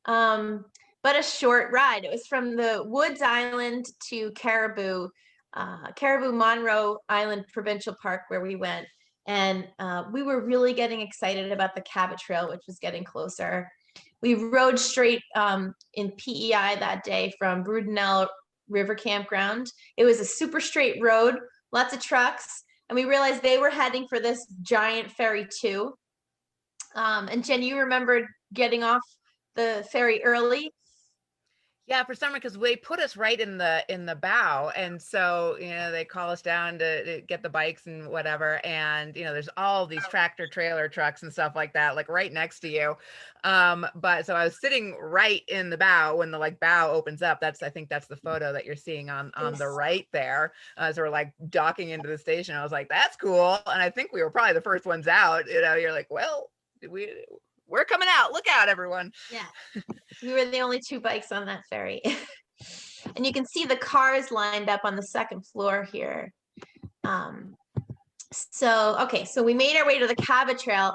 but a short ride. It was from the Woods Island to Caribou Monroe Island Provincial Park, where we went. And we were really getting excited about the Cabot Trail, which was getting closer. We rode straight in PEI that day from Brudenell Rv Campground. It was a super straight road, lots of trucks. And we realized they were heading for this giant ferry too. And Jen, you remembered getting off the ferry early? Yeah, for some reason, because they put us right in the bow, and so they call us down to get the bikes and whatever, and there's all these tractor trailer trucks and stuff like that, like right next to you. But so I was sitting right in the bow when the bow opens up. I think that's the photo that you're seeing on the right there. So we're like docking into the station. I was like, that's cool, and I think we were probably the first ones out. You're like, well, we're coming out. Look out, everyone. Yeah. We were the only two bikes on that ferry. And you can see the cars lined up on the second floor here. So we made our way to the Cabot Trail.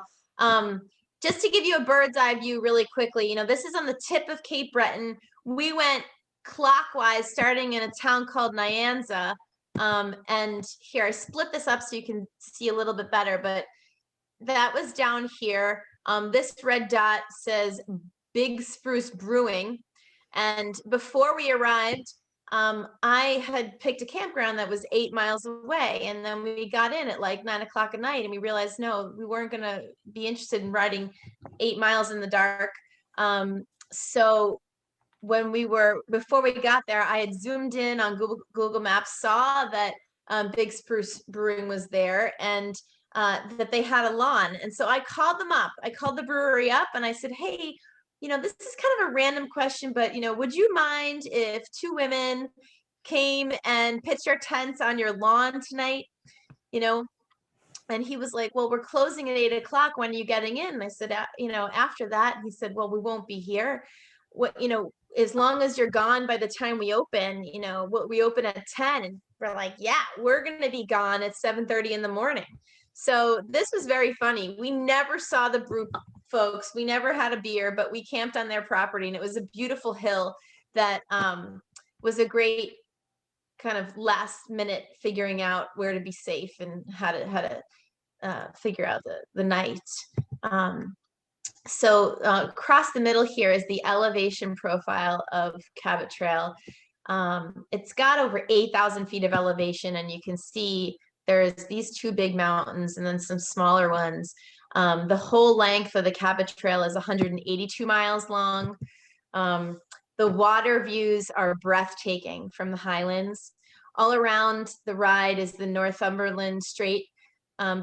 Just to give you a bird's eye view really quickly, this is on the tip of Cape Breton. We went clockwise, starting in a town called Nyanza. And here, I split this up so you can see a little bit better, but that was down here. This red dot says Big Spruce Brewing. And before we arrived, I had picked a campground that was 8 miles away. And then we got in at like 9 o'clock at night and we realized, no, we weren't going to be interested in riding 8 miles in the dark. So before we got there, I had zoomed in on Google Maps, saw that Big Spruce Brewing was there, and that they had a lawn. And so I called them up. I called the brewery up and I said, hey, this is kind of a random question, but, would you mind if 2 women came and pitched our tents on your lawn tonight? And he was like, well, we're closing at 8 o'clock. When are you getting in? And I said, after that. He said, well, we won't be here. As long as you're gone by the time we open, we open at 10. And we're like, yeah, we're going to be gone at 7:30 in the morning. So this was very funny. We never saw the brew folks. We never had a beer, but we camped on their property, and it was a beautiful hill that was a great kind of last minute figuring out where to be safe and how to figure out the night. So across the middle here is the elevation profile of Cabot Trail. It's got over 8,000 feet of elevation, and you can see there's these 2 big mountains and then some smaller ones. The whole length of the Cabot Trail is 182 miles long. The water views are breathtaking from the highlands. All around the ride is the Northumberland Strait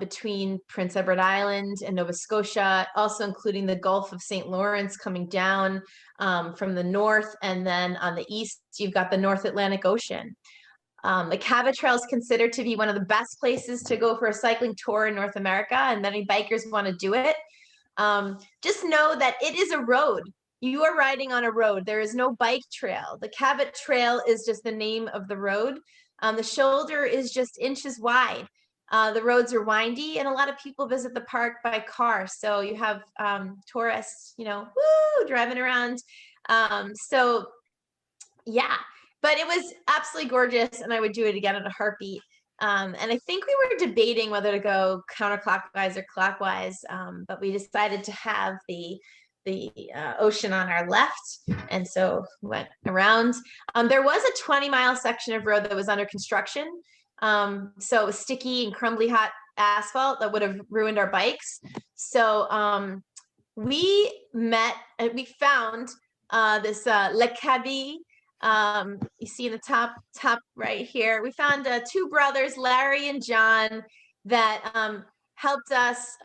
between Prince Edward Island and Nova Scotia, also including the Gulf of St. Lawrence coming down from the north. And then on the east, you've got the North Atlantic Ocean. The Cabot Trail is considered to be one of the best places to go for a cycling tour in North America, and many bikers want to do it. Just know that it is a road. You are riding on a road. There is no bike trail. The Cabot Trail is just the name of the road. The shoulder is just inches wide. The roads are windy, and a lot of people visit the park by car. So you have tourists, driving around. So yeah. But it was absolutely gorgeous, and I would do it again in a heartbeat. And I think we were debating whether to go counterclockwise or clockwise, but we decided to have the ocean on our left, and so went around. There was a 20-mile section of road that was under construction, So it was sticky and crumbly hot asphalt that would have ruined our bikes. So we found this Le Cabi. You see in the top right here, we found two brothers, Larry and John, that helped us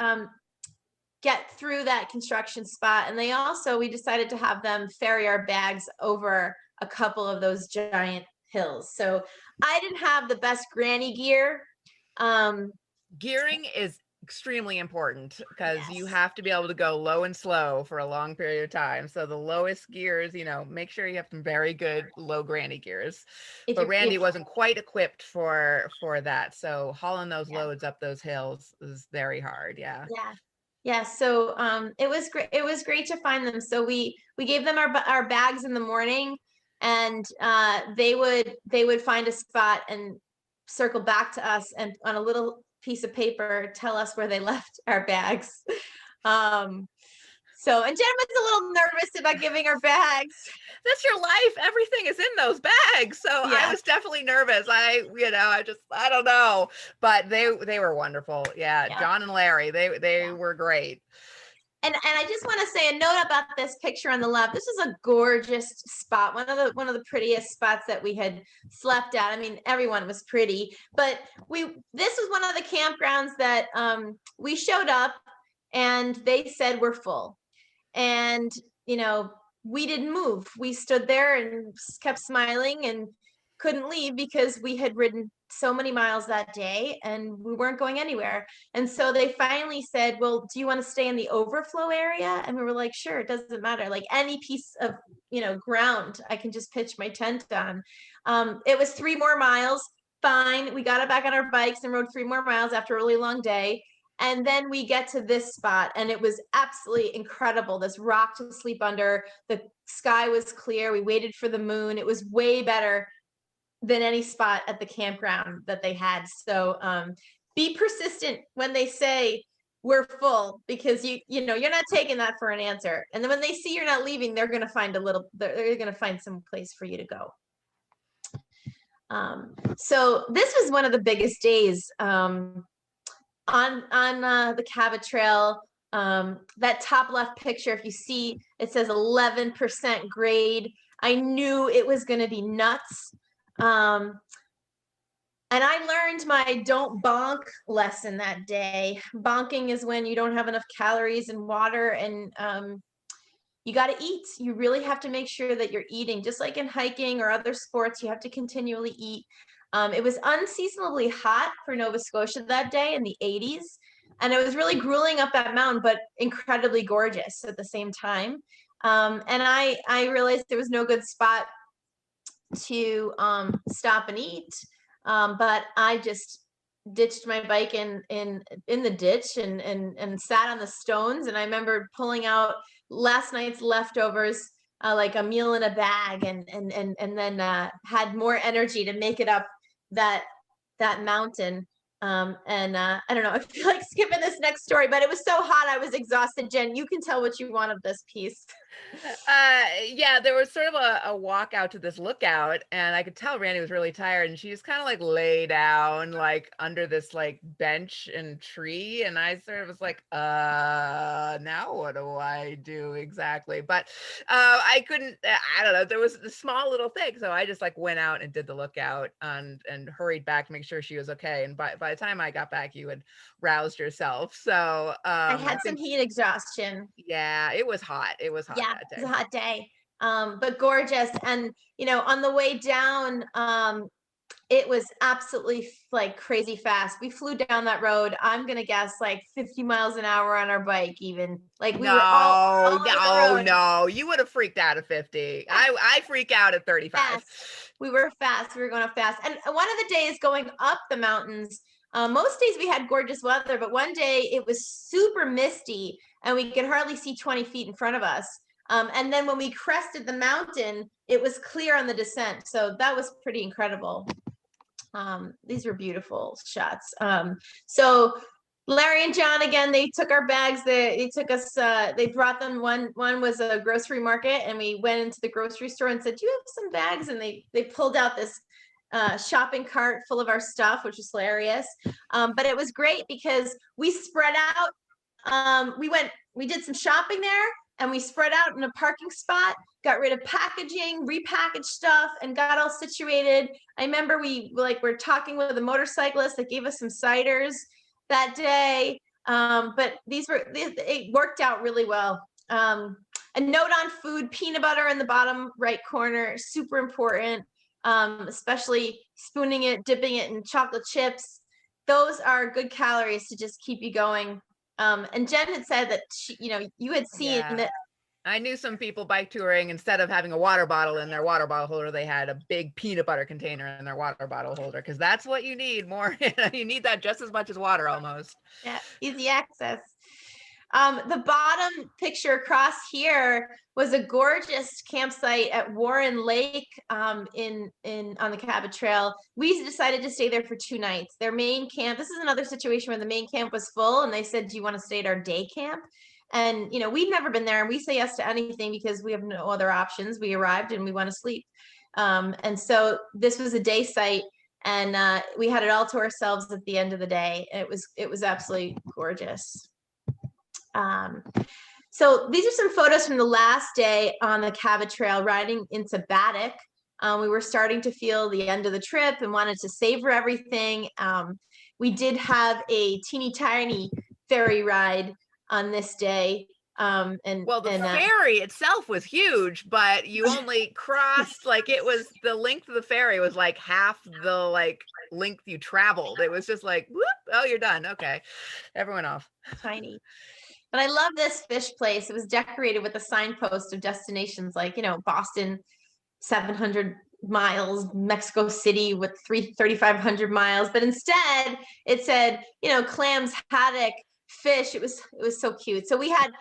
get through that construction spot. And we decided to have them ferry our bags over a couple of those giant hills. So I didn't have the best granny gear. Gearing is extremely important because you Yes. have to be able to go low and slow for a long period of time. So the lowest gears, make sure you have some very good low granny gears. But Randy wasn't quite equipped for that. So hauling those loads up those hills is very hard. Yeah. Yeah. So it was great. It was great to find them. So we gave them our bags in the morning, and they would find a spot and circle back to us, and on a little piece of paper tell us where they left our bags. So, and Jen was a little nervous about giving her bags. That's your life. Everything is in those bags. So I was definitely nervous. I don't know, but they were wonderful. Yeah. John and Larry, they were great. And I just want to say a note about this picture on the left. This is a gorgeous spot. One of the prettiest spots that we had slept at. I mean, everyone was pretty, but this was one of the campgrounds that we showed up and they said we're full. And, we didn't move. We stood there and kept smiling and couldn't leave because we had ridden so many miles that day and we weren't going anywhere. And so they finally said, well, do you want to stay in the overflow area? And we were like, sure, it doesn't matter. Like any piece of, ground, I can just pitch my tent on. It was 3 more miles. Fine. We got it back on our bikes and rode 3 more miles after a really long day. And then we get to this spot and it was absolutely incredible. This rock to sleep under. The sky was clear. We waited for the moon. It was way better than any spot at the campground that they had. So be persistent when they say we're full, because you're not taking that for an answer. And then when they see you're not leaving, they're going to find some place for you to go. So this was one of the biggest days on the Cabot Trail. That top left picture, if you see, it says 11% grade. I knew it was going to be nuts. And I learned my don't bonk lesson that day. Bonking is when you don't have enough calories and water, and you got to eat. You really have to make sure that you're eating. Just like in hiking or other sports, you have to continually eat. It was unseasonably hot for Nova Scotia that day, in the 80s. And it was really grueling up that mountain, but incredibly gorgeous at the same time. And I realized there was no good spot to stop and eat, but I just ditched my bike in the ditch and sat on the stones. And I remember pulling out last night's leftovers, like a meal in a bag, and then had more energy to make it up that mountain. I don't know, I feel like skipping this next story, but it was so hot I was exhausted. Jen, you can tell what you want of this piece. Yeah, there was sort of a walk out to this lookout, and I could tell Randy was really tired, and she just kind of like lay down like under this like bench and tree, and I sort of was like, now what do I do exactly? But I couldn't, I don't know, there was a small little thing, so I just like went out and did the lookout and hurried back to make sure she was okay. And by the time I got back, you had roused yourself. So I had some heat exhaustion. Yeah, it was hot. It was hot. Yeah, it was a hot day, but gorgeous. And on the way down, it was absolutely like crazy fast. We flew down that road. I'm gonna guess like 50 miles an hour on our bike. Even like we were all no, you would have freaked out at 50. I freak out at 35. Fast. We were fast. We were going up fast. And one of the days going up the mountains, most days we had gorgeous weather, but one day it was super misty and we could hardly see 20 feet in front of us. And then when we crested the mountain, it was clear on the descent. So that was pretty incredible. These were beautiful shots. So Larry and John, again, they took our bags. They took us, they brought them, one was a grocery market, and we went into the grocery store and said, do you have some bags? And they pulled out this shopping cart full of our stuff, which was hilarious. But it was great because we spread out. We did some shopping there, and we spread out in a parking spot, got rid of packaging, repackaged stuff, and got all situated. I remember we were talking with a motorcyclist that gave us some ciders that day. But it worked out really well. A note on food: peanut butter in the bottom right corner, super important, especially spooning it, dipping it in chocolate chips. Those are good calories to just keep you going. And Jen had said that you had seen that. I knew some people bike touring, instead of having a water bottle in their water bottle holder, they had a big peanut butter container in their water bottle holder, because that's what you need more. You need that just as much as water almost. Yeah, easy access. The bottom picture across here was a gorgeous campsite at Warren Lake on the Cabot Trail. We decided to stay there for 2 nights. Their main camp, this is another situation where the main camp was full, and they said, do you want to stay at our day camp? And, we'd never been there, and we say yes to anything because we have no other options. We arrived and we want to sleep. And so this was a day site, and we had it all to ourselves at the end of the day. It was absolutely gorgeous. So these are some photos from the last day on the Cabot Trail riding into Baddock. We were starting to feel the end of the trip and wanted to savor everything. We did have a teeny tiny ferry ride on this day. The ferry itself was huge, but you only crossed, the length of the ferry was like half the length you traveled. It was just like, whoop, oh, you're done. Okay. Everyone off. Tiny. But I love this fish place. It was decorated with a signpost of destinations like, Boston, 700 miles, Mexico City with 3,500 miles. But instead it said, clams, haddock, fish. It was so cute. So we had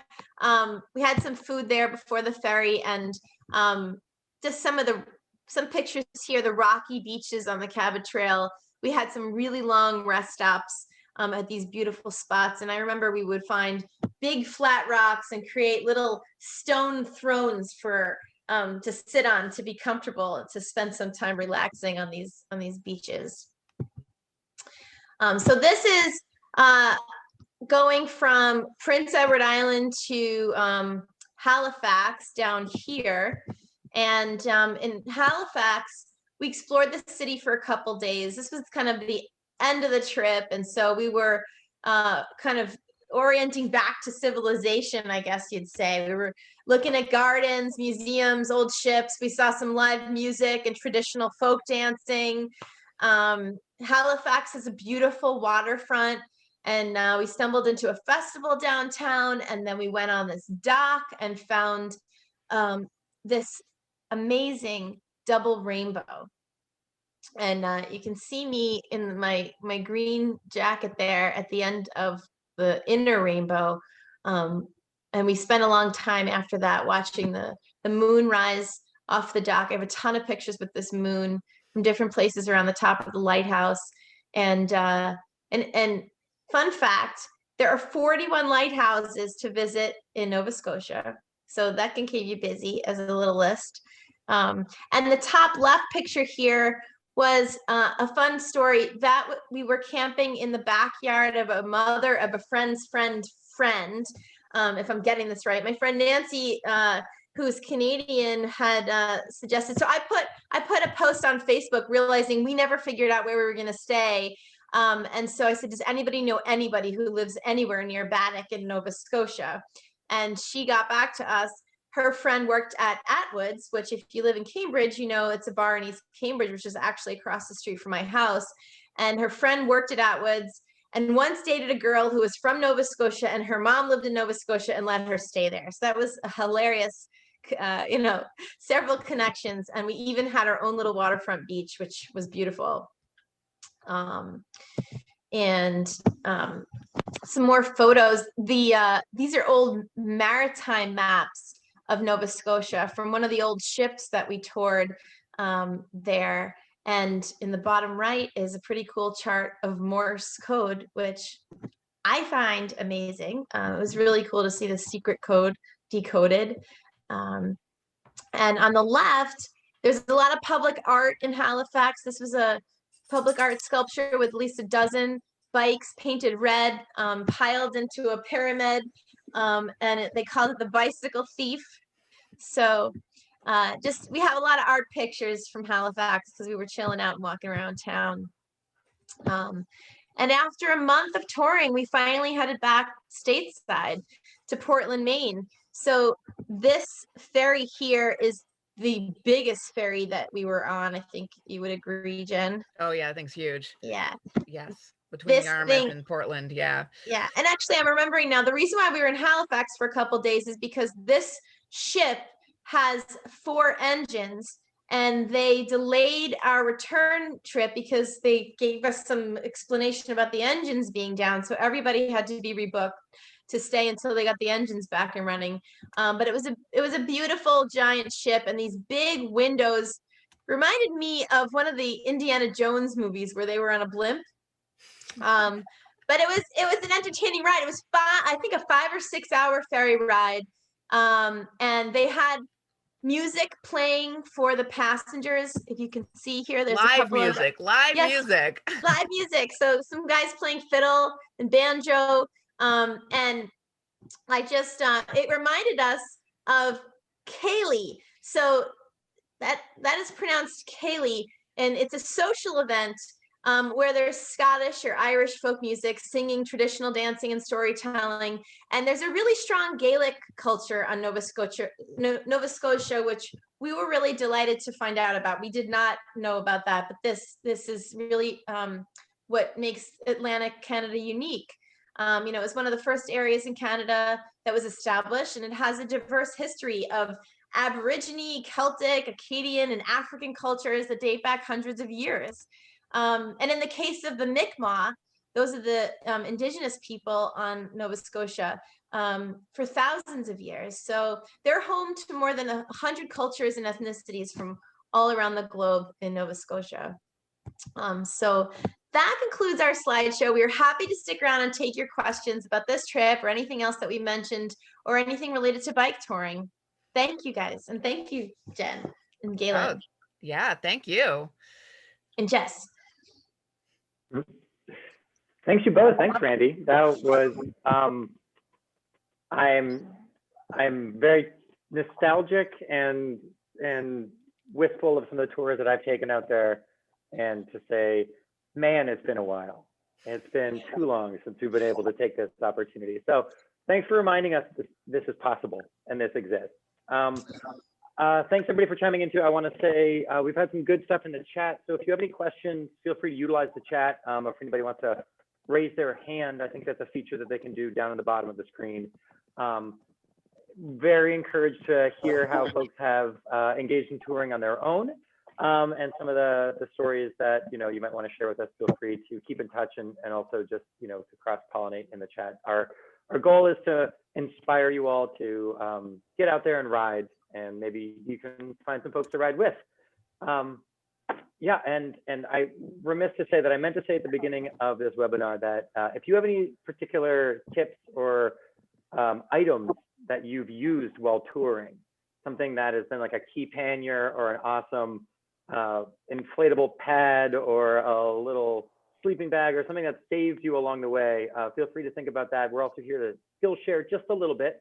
some food there before the ferry, and just some pictures here, the rocky beaches on the Cabot Trail. We had some really long rest stops at these beautiful spots. And I remember we would find big flat rocks and create little stone thrones for to sit on, to be comfortable, to spend some time relaxing on these beaches. So this is going from Prince Edward Island to Halifax down here. And in Halifax, we explored the city for a couple days. This was kind of the end of the trip, and so we were kind of orienting back to civilization, I guess you'd say. We were looking at gardens, museums, old ships. We saw some live music and traditional folk dancing. Halifax has a beautiful waterfront, and we stumbled into a festival downtown, and then we went on this dock and found this amazing double rainbow. And you can see me in my green jacket there at the end of the inner rainbow. And we spent a long time after that watching the moon rise off the dock. I have a ton of pictures with this moon from different places around the top of the lighthouse. And fun fact, there are 41 lighthouses to visit in Nova Scotia. So that can keep you busy as a little list. And the top left picture here was a fun story that we were camping in the backyard of a friend's friend, if I'm getting this right. My friend Nancy, who's Canadian, had suggested. So I put a post on Facebook realizing we never figured out where we were going to stay. And so I said, does anybody know anybody who lives anywhere near Baddock in Nova Scotia? And she got back to us. Her friend worked at Atwood's, which if you live in Cambridge, it's a bar in East Cambridge, which is actually across the street from my house. And her friend worked at Atwood's and once dated a girl who was from Nova Scotia, and her mom lived in Nova Scotia and let her stay there. So that was a hilarious, several connections. And we even had our own little waterfront beach, which was beautiful. Some more photos. These are old Maritime Maps of Nova Scotia from one of the old ships that we toured there. And in the bottom right is a pretty cool chart of Morse code, which I find amazing. It was really cool to see the secret code decoded. And on the left There's a lot of public art in Halifax. This was a public art sculpture with at least a dozen bikes painted red, piled into a pyramid, and they called it the Bicycle Thief. So just, we have a lot of art pictures from Halifax because we were chilling out and walking around town. And after a month of touring, we finally headed back stateside to Portland, Maine. So this ferry here is the biggest ferry that we were on. I think you would agree, Jen. Oh yeah, I think it's huge. Yeah. Yes. Between This Yarmouth thing- and Portland. Yeah. Yeah. And actually, I'm remembering now, the reason why we were in Halifax for a couple of days is because this ship has 4 engines, and they delayed our return trip because they gave us some explanation about the engines being down. So everybody had to be rebooked to stay until they got the engines back and running. But it was a beautiful giant ship, and these big windows reminded me of one of the Indiana Jones movies where they were on a blimp. But it was an entertaining ride. It was I think a 5 or 6 hour ferry ride. And they had music playing for the passengers. If you can see here, there's live a couple music. of Live Yes. music. live music. So some guys playing fiddle and banjo. And I just it reminded us of Kaylee. So that is pronounced Kaylee, and it's a social event where there's Scottish or Irish folk music, singing, traditional dancing, and storytelling. And there's a really strong Gaelic culture on Nova Scotia, which we were really delighted to find out about. We did not know about that, but this is really what makes Atlantic Canada unique. It was one of the first areas in Canada that was established, and it has a diverse history of Aborigine, Celtic, Acadian, and African cultures that date back hundreds of years. And in the case of the Mi'kmaq, those are the indigenous people on Nova Scotia for thousands of years. So they're home to more than 100 cultures and ethnicities from all around the globe in Nova Scotia. So that concludes our slideshow. We are happy to stick around and take your questions about this trip or anything else that we mentioned or anything related to bike touring. Thank you guys. And thank you, Jen and Galen. Oh, yeah, thank you. And Jess. Thanks you both. Thanks, Randy. That was I'm very nostalgic and wistful of some of the tours that I've taken out there, and to say, man, it's been a while. It's been too long since we've been able to take this opportunity. So thanks for reminding us this is possible and this exists. Thanks everybody for chiming in too. I want to say we've had some good stuff in the chat. So if you have any questions, feel free to utilize the chat. Or if anybody wants to raise their hand, I think that's a feature that they can do down at the bottom of the screen. Very encouraged to hear how folks have engaged in touring on their own. And some of the stories that you might want to share with us. Feel free to keep in touch and also just to cross-pollinate in the chat. Our goal is to inspire you all to get out there and ride, and maybe you can find some folks to ride with. Yeah, and I remiss to say that I meant to say at the beginning of this webinar that if you have any particular tips or items that you've used while touring, something that has been like a key pannier or an awesome inflatable pad or a little sleeping bag or something that saved you along the way, feel free to think about that. We're also here to still share just a little bit.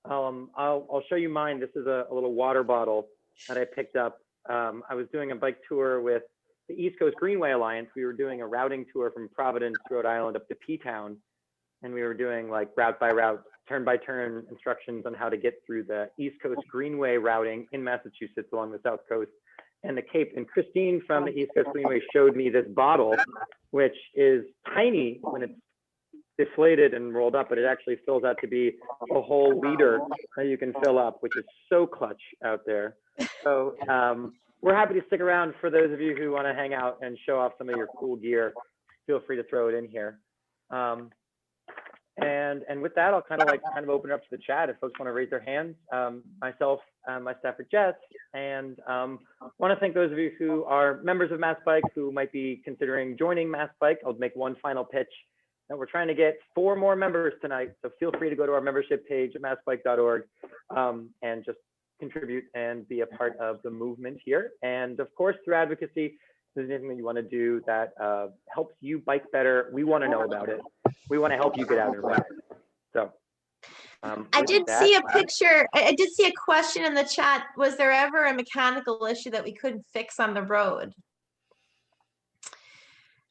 I'll show you mine. This is a little water bottle that I picked up. I was doing a bike tour with the East Coast Greenway Alliance. We were doing a routing tour from Providence, Rhode Island up to P-Town. And we were doing like route by route, turn by turn instructions on how to get through the East Coast Greenway routing in Massachusetts along the South Coast and the Cape. And Christine from the East Coast Greenway showed me this bottle, which is tiny when it's deflated and rolled up, but it actually fills out to be a whole liter that you can fill up, which is so clutch out there. So we're happy to stick around for those of you who want to hang out and show off some of your cool gear. Feel free to throw it in here. And with that, I'll kind of open it up to the chat if folks want to raise their hands. Myself, my staffer Jess, and want to thank those of you who are members of MassBike who might be considering joining MassBike. I'll make one final pitch. And we're trying to get 4 more members tonight, so feel free to go to our membership page at massbike.org and just contribute and be a part of the movement here. And of course, through advocacy, if there's anything that you want to do that helps you bike better, we want to know about it. We want to help you get out and ride. So I did see a picture. I did see a question in the chat. Was there ever a mechanical issue that we couldn't fix on the road?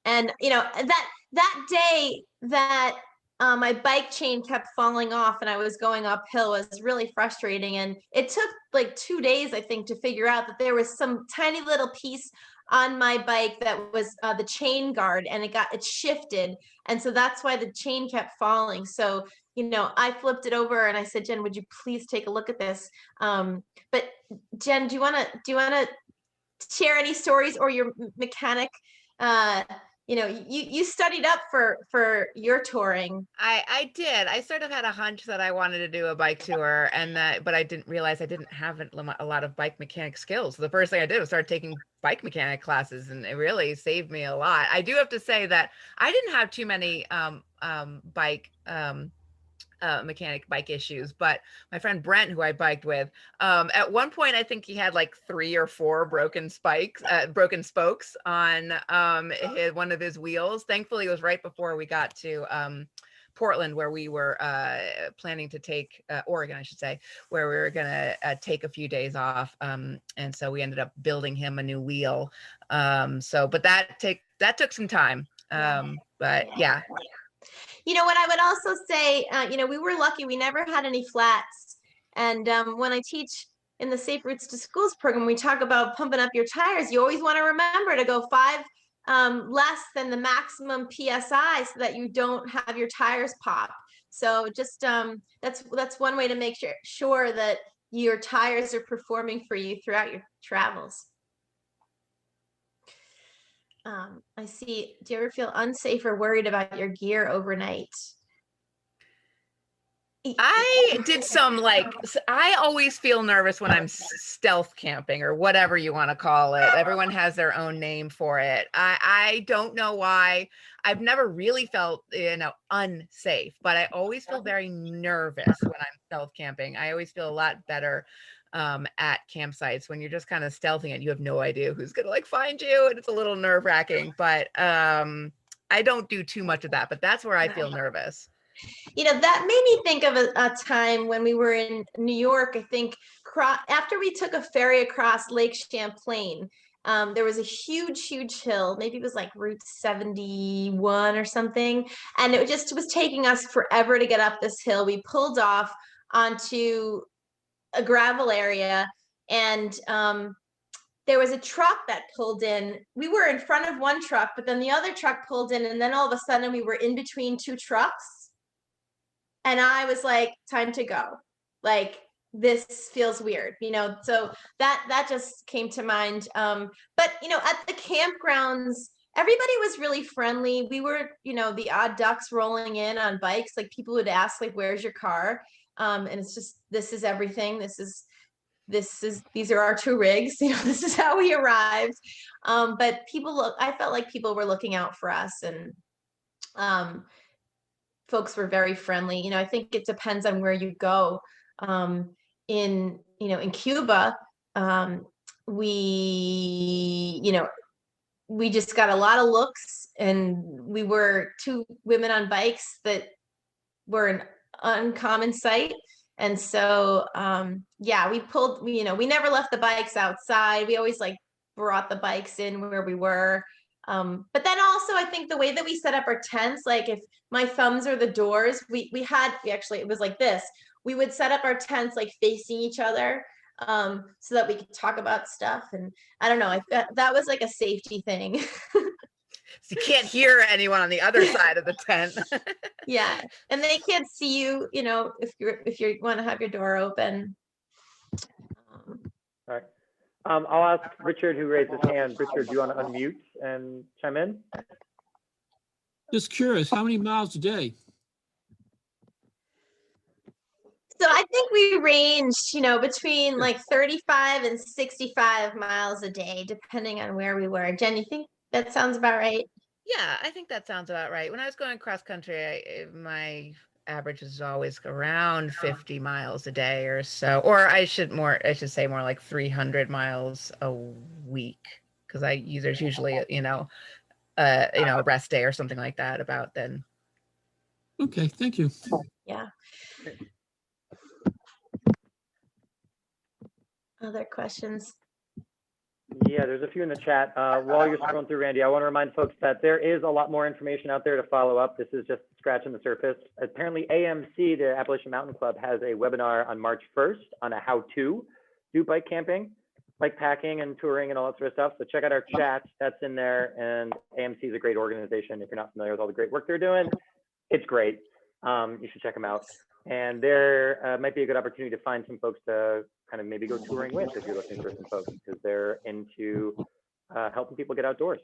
And you know, that day that my bike chain kept falling off and I was going uphill was really frustrating. And it took like 2 days, I think, to figure out that there was some tiny little piece on my bike that was the chain guard, and it shifted. And so that's why the chain kept falling. So, you know, I flipped it over and I said, Jen, would you please take a look at this? But Jen, do you want to share any stories, or your mechanic, you know, you studied up for your touring. I did. I sort of had a hunch that I wanted to do a bike tour, but I didn't realize I didn't have a lot of bike mechanic skills. So the first thing I did was start taking bike mechanic classes, and it really saved me a lot. I do have to say that I didn't have too many mechanic bike issues, but my friend Brent, who I biked with, at one point I think he had like 3 or 4 broken spokes on one of his wheels. Thankfully, it was right before we got to Portland, where we were planning to take Oregon, I should say, where we were gonna take a few days off, and so we ended up building him a new wheel. But that took some time. But yeah. You know what I would also say, you know, we were lucky, we never had any flats. And when I teach in the Safe Routes to Schools program, we talk about pumping up your tires. You always want to remember to go 5 less than the maximum PSI so that you don't have your tires pop. So just that's one way to make sure that your tires are performing for you throughout your travels. I see. Do you ever feel unsafe or worried about your gear overnight? I did I always feel nervous when I'm stealth camping, or whatever you want to call it. Everyone has their own name for it. I don't know why. I've never really felt, you know, unsafe, but I always feel very nervous when I'm stealth camping. I always feel a lot better at campsites when you're just kind of stealthing it. You have no idea who's gonna like find you, and it's a little nerve-wracking. But I don't do too much of that, but that's where I feel nervous. You know, that made me think of a time when we were in New York, I think, after we took a ferry across Lake Champlain. There was a huge hill, maybe it was like Route 71 or something, and it just was taking us forever to get up this hill. We pulled off onto a gravel area, and there was a truck that pulled in. We were in front of one truck, but then the other truck pulled in, and then all of a sudden we were in between 2 trucks. And I was like, time to go. Like, this feels weird, you know? So that just came to mind. But, you know, at the campgrounds, everybody was really friendly. We were, you know, the odd ducks rolling in on bikes. Like, people would ask, like, where's your car? And it's just, this is everything. These are our 2 rigs. You know, this is how we arrived. But I felt like people were looking out for us, and folks were very friendly. You know, I think it depends on where you go. In Cuba, we just got a lot of looks, and we were 2 women on bikes that were an uncommon sight. And so, yeah, we never left the bikes outside. We always like brought the bikes in where we were. But then also, I think the way that we set up our tents, like if my thumbs are the doors, it was like this. We would set up our tents like facing each other, so that we could talk about stuff. And I don't know, that was like a safety thing. So you can't hear anyone on the other side of the tent. Yeah, and they can't see you, you know, if you want to have your door open. All right. I'll ask Richard, who raised his hand. Richard, do you want to unmute and chime in? Just curious, how many miles a day? So I think we ranged, you know, between like 35 and 65 miles a day, depending on where we were. Jen, you think that sounds about right? Yeah, I think that sounds about right. When I was going cross country, my average is always around 50 miles a day or so, or I should say more like 300 miles a week, because there's usually a rest day or something like that about then. Okay, thank you. Yeah. Other questions? Yeah, there's a few in the chat. While you're scrolling through, Randy, I want to remind folks that there is a lot more information out there to follow up. This is just scratching the surface. Apparently, AMC, the Appalachian Mountain Club, has a webinar on March 1st on a how-to do bike camping, bike packing and touring and all that sort of stuff. So check out our chat. That's in there. And AMC is a great organization. If you're not familiar with all the great work they're doing, it's great. You should check them out. And there might be a good opportunity to find some folks to kind of maybe go touring with if you're looking for some folks, because they're into helping people get outdoors.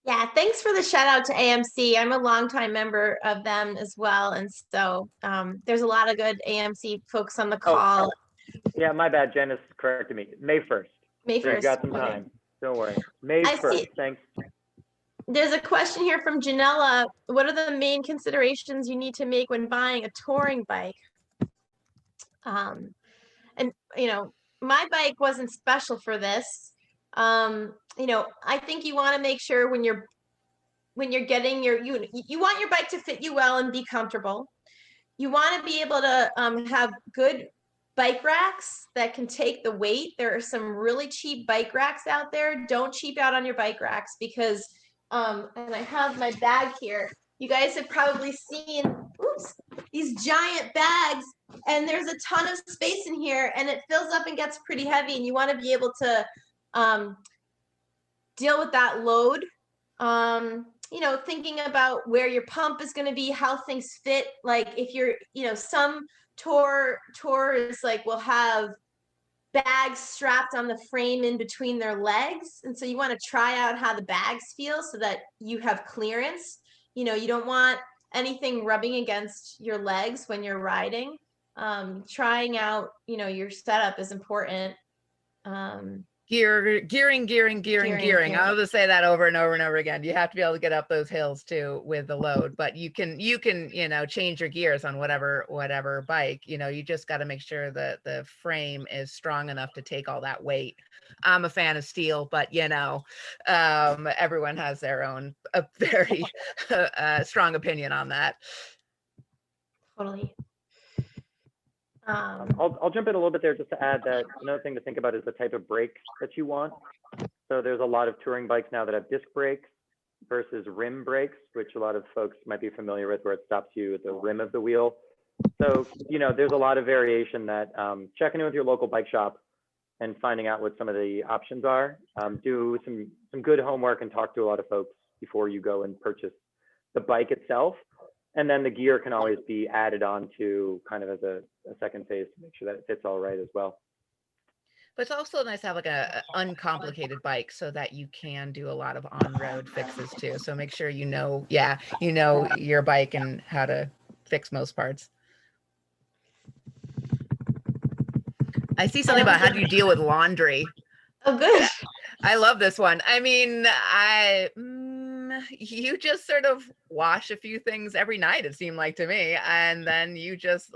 Yeah, thanks for the shout out to AMC. I'm a longtime member of them as well. And so there's a lot of good AMC folks on the call. Yeah, my bad. Jen is correcting me. May 1st. May 1st. So you've got some time. Okay. Don't worry. May 1st. Thanks. There's a question here from Janella. What are the main considerations you need to make when buying a touring bike? And my bike wasn't special for this. I think you want to make sure when you're getting you want your bike to fit you well and be comfortable. You want to be able to have good bike racks that can take the weight. There are some really cheap bike racks out there. Don't cheap out on your bike racks, because and I have my bag here. You guys have probably seen these giant bags, and there's a ton of space in here, and it fills up and gets pretty heavy, and you want to be able to deal with that load. Thinking about where your pump is going to be, how things fit. Like if you're, some tours like will have bags strapped on the frame in between their legs. And so you want to try out how the bags feel so that you have clearance. You don't want anything rubbing against your legs when you're riding. Trying out, your setup is important. Gearing. I'll just say that over and over and over again. You have to be able to get up those hills too with the load, but you can, change your gears on whatever bike. You just got to make sure that the frame is strong enough to take all that weight. I'm a fan of steel, but everyone has their own very strong opinion on that. Totally. I'll jump in a little bit there just to add that another thing to think about is the type of brakes that you want. So there's a lot of touring bikes now that have disc brakes versus rim brakes, which a lot of folks might be familiar with, where it stops you at the rim of the wheel. So, there's a lot of variation that checking in with your local bike shop and finding out what some of the options are. Do some good homework and talk to a lot of folks before you go and purchase the bike itself. And then the gear can always be added on to kind of as a second phase to make sure that it fits all right as well. But it's also nice to have like a uncomplicated bike so that you can do a lot of on-road fixes too. So make sure you know your bike and how to fix most parts. I see something about how do you deal with laundry. Oh, good. I love this one. I mean, you just sort of wash a few things every night, it seemed like to me. And then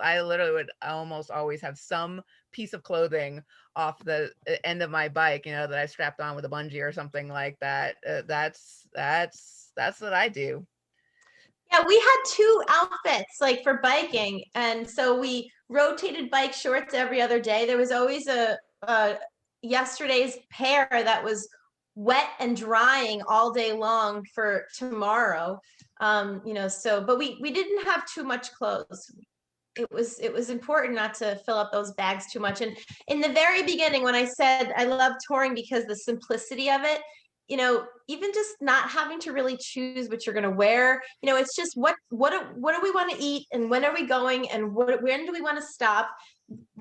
I literally would almost always have some piece of clothing off the end of my bike, that I strapped on with a bungee or something like that. That's what I do. Yeah, we had two outfits like for biking. And so we rotated bike shorts every other day. There was always a yesterday's pair that was wet and drying all day long for tomorrow. But we didn't have too much clothes. It was important not to fill up those bags too much. And in the very beginning, when I said I love touring because the simplicity of it, even just not having to really choose what you're going to wear, it's just what do we want to eat and when are we going and when do we want to stop?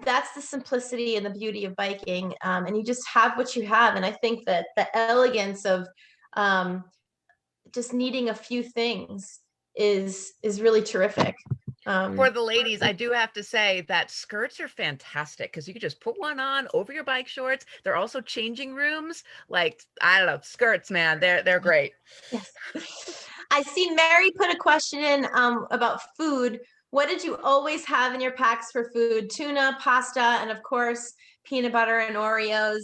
That's the simplicity and the beauty of biking. And you just have what you have. And I think that the elegance of just needing a few things is really terrific. For the ladies, I do have to say that skirts are fantastic because you can just put one on over your bike shorts. They're also changing rooms. Like, I don't know, skirts, man, they're great. Yes. I see Mary put a question in about food. what did you always have in your packs for food? Tuna, pasta, and of course, peanut butter and Oreos.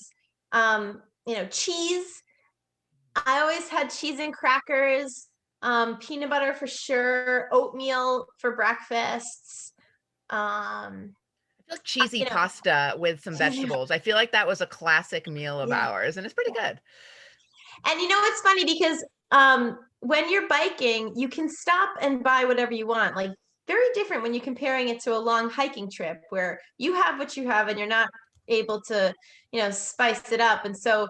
Cheese. I always had cheese and crackers, peanut butter for sure, oatmeal for breakfasts. I feel like cheesy pasta with some vegetables. I feel like that was a classic meal of ours, and it's pretty good. And it's funny because when you're biking, you can stop and buy whatever you want. Like, very different when you're comparing it to a long hiking trip where you have what you have and you're not able to, spice it up. And so,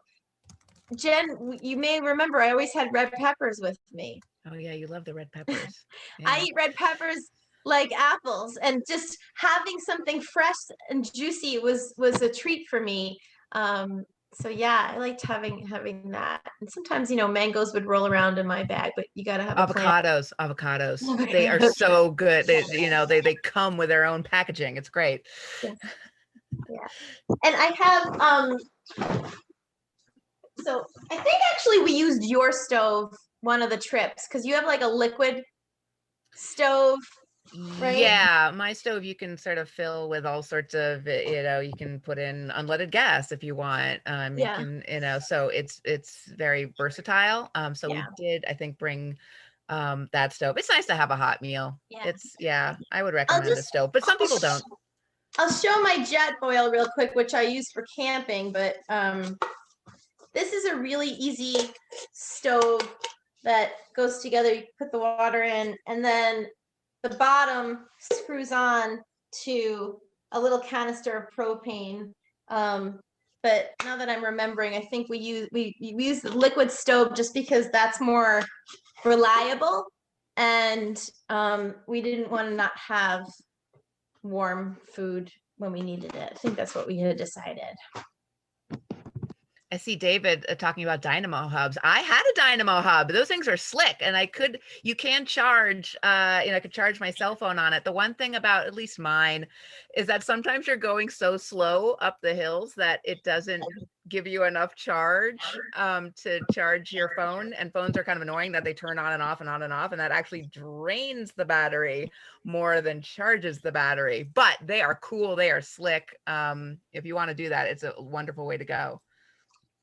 Jen, you may remember I always had red peppers with me. Oh yeah, you love the red peppers. Yeah. I eat red peppers like apples, and just having something fresh and juicy was a treat for me. So yeah, I liked having that. And sometimes, mangoes would roll around in my bag, but you got to have avocados. They are so good. They come with their own packaging. It's great. Yeah. And I have so I think actually we used your stove one of the trips, because you have like a liquid stove, right? Yeah, my stove you can sort of fill with all sorts of, you can put in unleaded gas if you want. You can, so it's very versatile. So we did, I think, bring that stove. It's nice to have a hot meal. I would recommend a stove, but some people don't. I'll show my jet boil real quick, which I use for camping, but this is a really easy stove that goes together. You put the water in, and then the bottom screws on to a little canister of propane. But now that I'm remembering, I think we use the liquid stove just because that's more reliable, and we didn't want to not have warm food when we needed it. I think that's what we had decided. I see David talking about dynamo hubs. I had a dynamo hub. Those things are slick, and you can charge, I could charge my cell phone on it. The one thing about at least mine is that sometimes you're going so slow up the hills that it doesn't give you enough charge to charge your phone, and phones are kind of annoying that they turn on and off and on and off, and that actually drains the battery more than charges the battery. But they are cool. They are slick. If you want to do that, it's a wonderful way to go.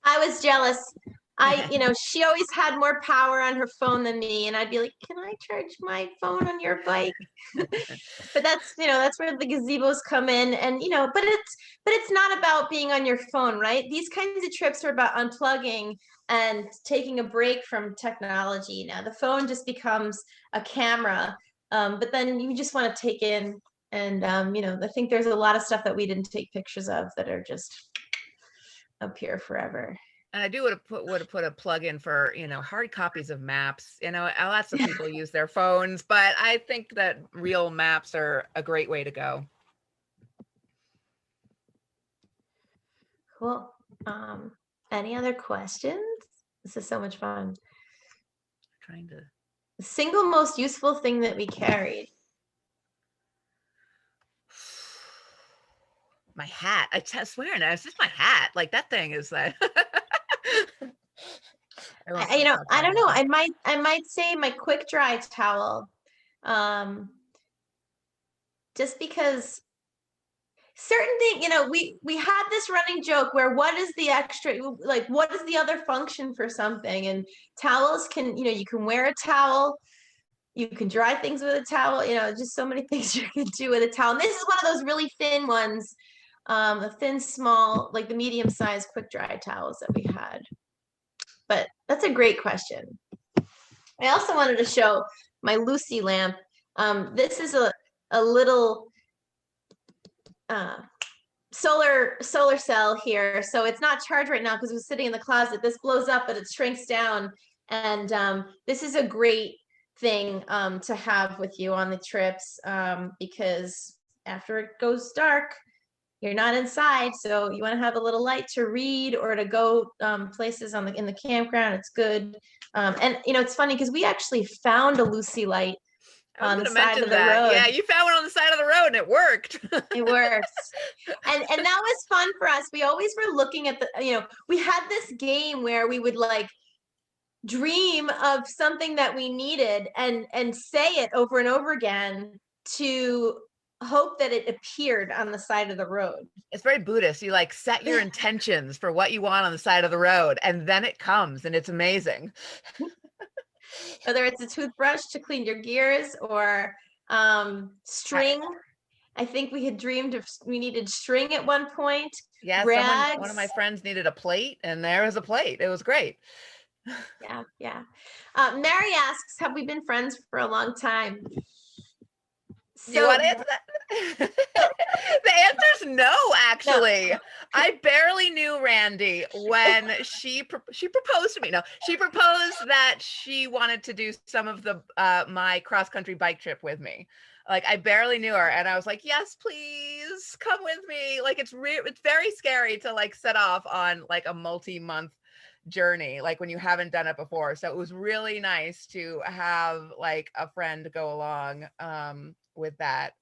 I was jealous. She always had more power on her phone than me, and I'd be like, "Can I charge my phone on your bike?" But that's where the gazebos come in, and but it's not about being on your phone, right? These kinds of trips are about unplugging and taking a break from technology. Now the phone just becomes a camera, but then you just want to take in, and I think there's a lot of stuff that we didn't take pictures of that are just up here forever. And I do would have put a plug in for, hard copies of maps. Lots of people use their phones, but I think that real maps are a great way to go. Cool. Any other questions? This is so much fun. The single most useful thing that we carried. My hat. I swear, now it's just my hat. Like, that thing is that. I don't know. I might say my quick dry towel. Just because certain things, we had this running joke where what is the extra, like what is the other function for something? And towels can, you can wear a towel, you can dry things with a towel, just so many things you can do with a towel. And this is one of those really thin ones, a thin, small, like the medium-sized quick dry towels that we had. But that's a great question. I also wanted to show my Lucy lamp. This is a little solar cell here. So it's not charged right now because it was sitting in the closet. This blows up, but it shrinks down. And this is a great thing to have with you on the trips because after it goes dark, you're not inside, so you want to have a little light to read or to go places in the campground. It's good, and it's funny because we actually found a Lucy light on the side of the road. Yeah, you found one on the side of the road, and it worked. It works, and that was fun for us. We always were looking at we had this game where we would like dream of something that we needed and say it over and over again. to hope that it appeared on the side of the road. It's very Buddhist. You like set your intentions for what you want on the side of the road, and then it comes, and it's amazing. Whether it's a toothbrush to clean your gears or string. I think we had dreamed of, we needed string at one point. Yeah, one of my friends needed a plate, and there was a plate. It was great. Yeah. Mary asks, have we been friends for a long time? Do you want to answer that? The answer's no, actually. No. I barely knew Randi when she proposed to me. No, she proposed that she wanted to do some of the my cross-country bike trip with me. Like, I barely knew her, and I was like, yes, please come with me. Like, it's very scary to like set off on like a multi-month journey, like when you haven't done it before. So it was really nice to have like a friend go along with that.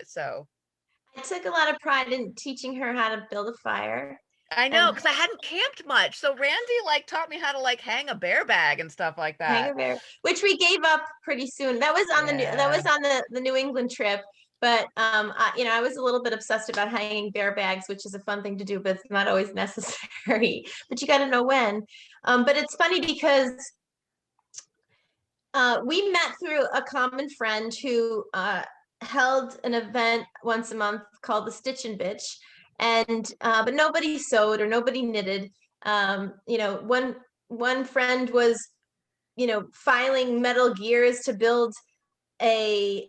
So I took a lot of pride in teaching her how to build a fire. I know, because I hadn't camped much. So Randi like taught me how to like hang a bear bag and stuff like that. Hang a bear, which we gave up pretty soon. That was on the New England trip. But I was a little bit obsessed about hanging bear bags, which is a fun thing to do, but it's not always necessary. But you got to know when. But it's funny because we met through a common friend who held an event once a month called the Stitch and Bitch, and but nobody sewed or nobody knitted. One friend was, filing metal gears to build a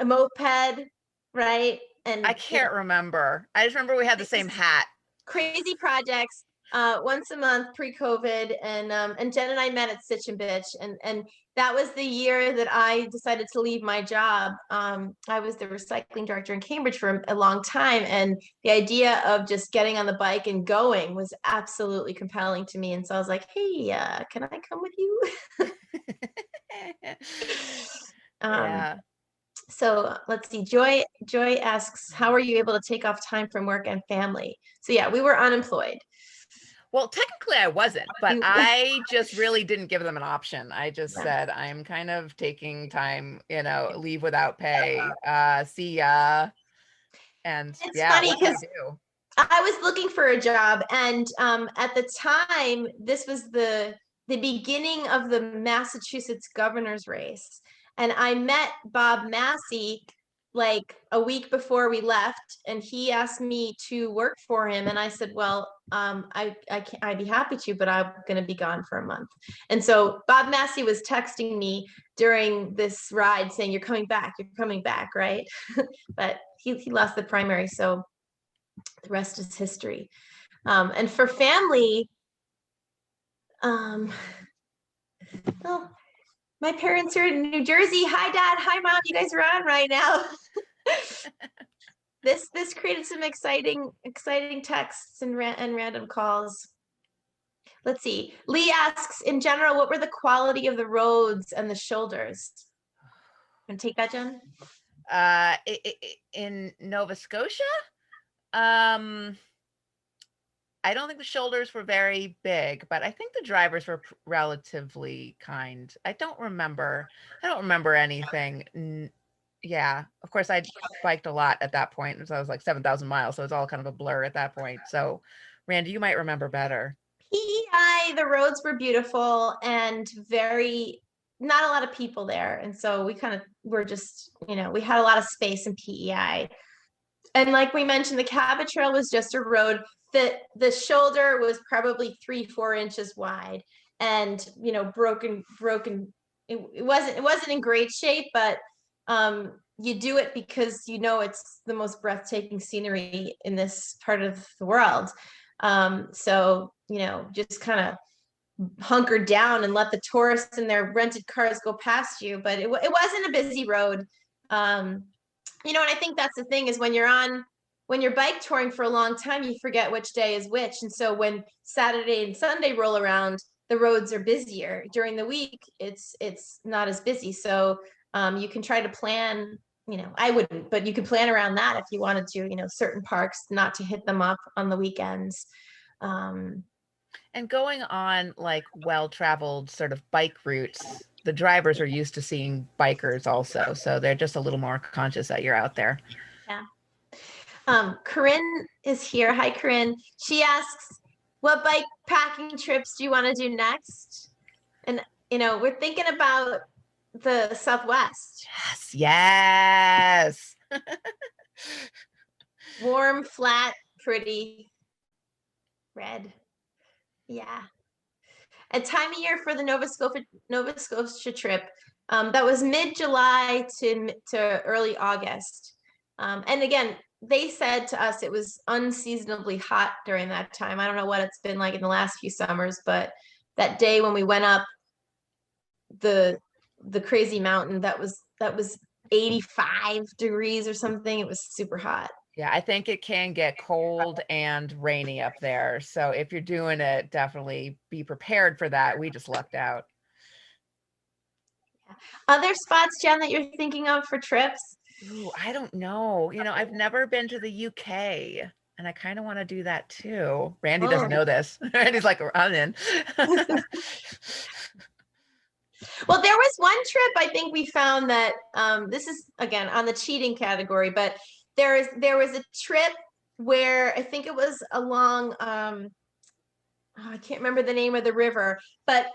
moped, right? And I can't remember. I just remember we had the same hat. Crazy projects once a month pre-COVID, and Jen and I met at Stitch and Bitch, and that was the year that I decided to leave my job. I was the recycling director in Cambridge for a long time, and the idea of just getting on the bike and going was absolutely compelling to me. And so I was like, hey, can I come with you? Yeah. So let's see. Joy asks, how are you able to take off time from work and family? So yeah, we were unemployed. Well, technically I wasn't, but I just really didn't give them an option. I just said, I'm kind of taking time, leave without pay. See ya. And it's funny because I was looking for a job, and at the time, this was the beginning of the Massachusetts governor's race. And I met Bob Massey like a week before we left, and he asked me to work for him. And I said, well, I'd be happy to, but I'm going to be gone for a month. And so Bob Massey was texting me during this ride saying, you're coming back, right? But he lost the primary, so the rest is history. And for family, well, my parents are in New Jersey. Hi, Dad. Hi, Mom. You guys are on right now. This created some exciting texts and random calls. Let's see. Lee asks, in general, what were the quality of the roads and the shoulders? Want to take that, Jen? In Nova Scotia, I don't think the shoulders were very big, but I think the drivers were relatively kind. I don't remember anything. Yeah, of course I biked a lot at that point. So I was like 7,000 miles. So it's all kind of a blur at that point. So Randi, you might remember better. PEI, the roads were beautiful and not a lot of people there. And so we kind of were just, we had a lot of space in PEI. And like we mentioned, the Cabot Trail was just a road that the shoulder was probably 3-4 inches wide, and broken. It wasn't in great shape, but you do it because it's the most breathtaking scenery in this part of the world. So just kind of hunker down and let the tourists in their rented cars go past you. But it wasn't a busy road. And I think that's the thing, is when you're bike touring for a long time, you forget which day is which. And so when Saturday and Sunday roll around, the roads are busier. During the week, it's not as busy. So you can try to plan, I wouldn't, but you could plan around that if you wanted to, certain parks, not to hit them up on the weekends. And going on like well-traveled sort of bike routes, the drivers are used to seeing bikers also, so they're just a little more conscious that you're out there. Yeah. Corinne is here. Hi, Corinne. She asks, what bike packing trips do you want to do next? And, we're thinking about the Southwest. Yes. Warm, flat, pretty, red. Yeah. A time of year for the Nova Scotia trip. That was mid-July to early August. And again, they said to us it was unseasonably hot during that time. I don't know what it's been like in the last few summers, but that day when we went up the crazy mountain, that was 85 degrees or something. It was super hot. Yeah, I think it can get cold and rainy up there. So if you're doing it, definitely be prepared for that. We just lucked out. Other spots, Jen, that you're thinking of for trips? Ooh, I don't know. I've never been to the UK, and I kind of want to do that too. Randy doesn't know this. Randy's like, I'm in. Well, there was one trip I think we found that this is again on the cheating category, but there was a trip where I think it was along I can't remember the name of the river, but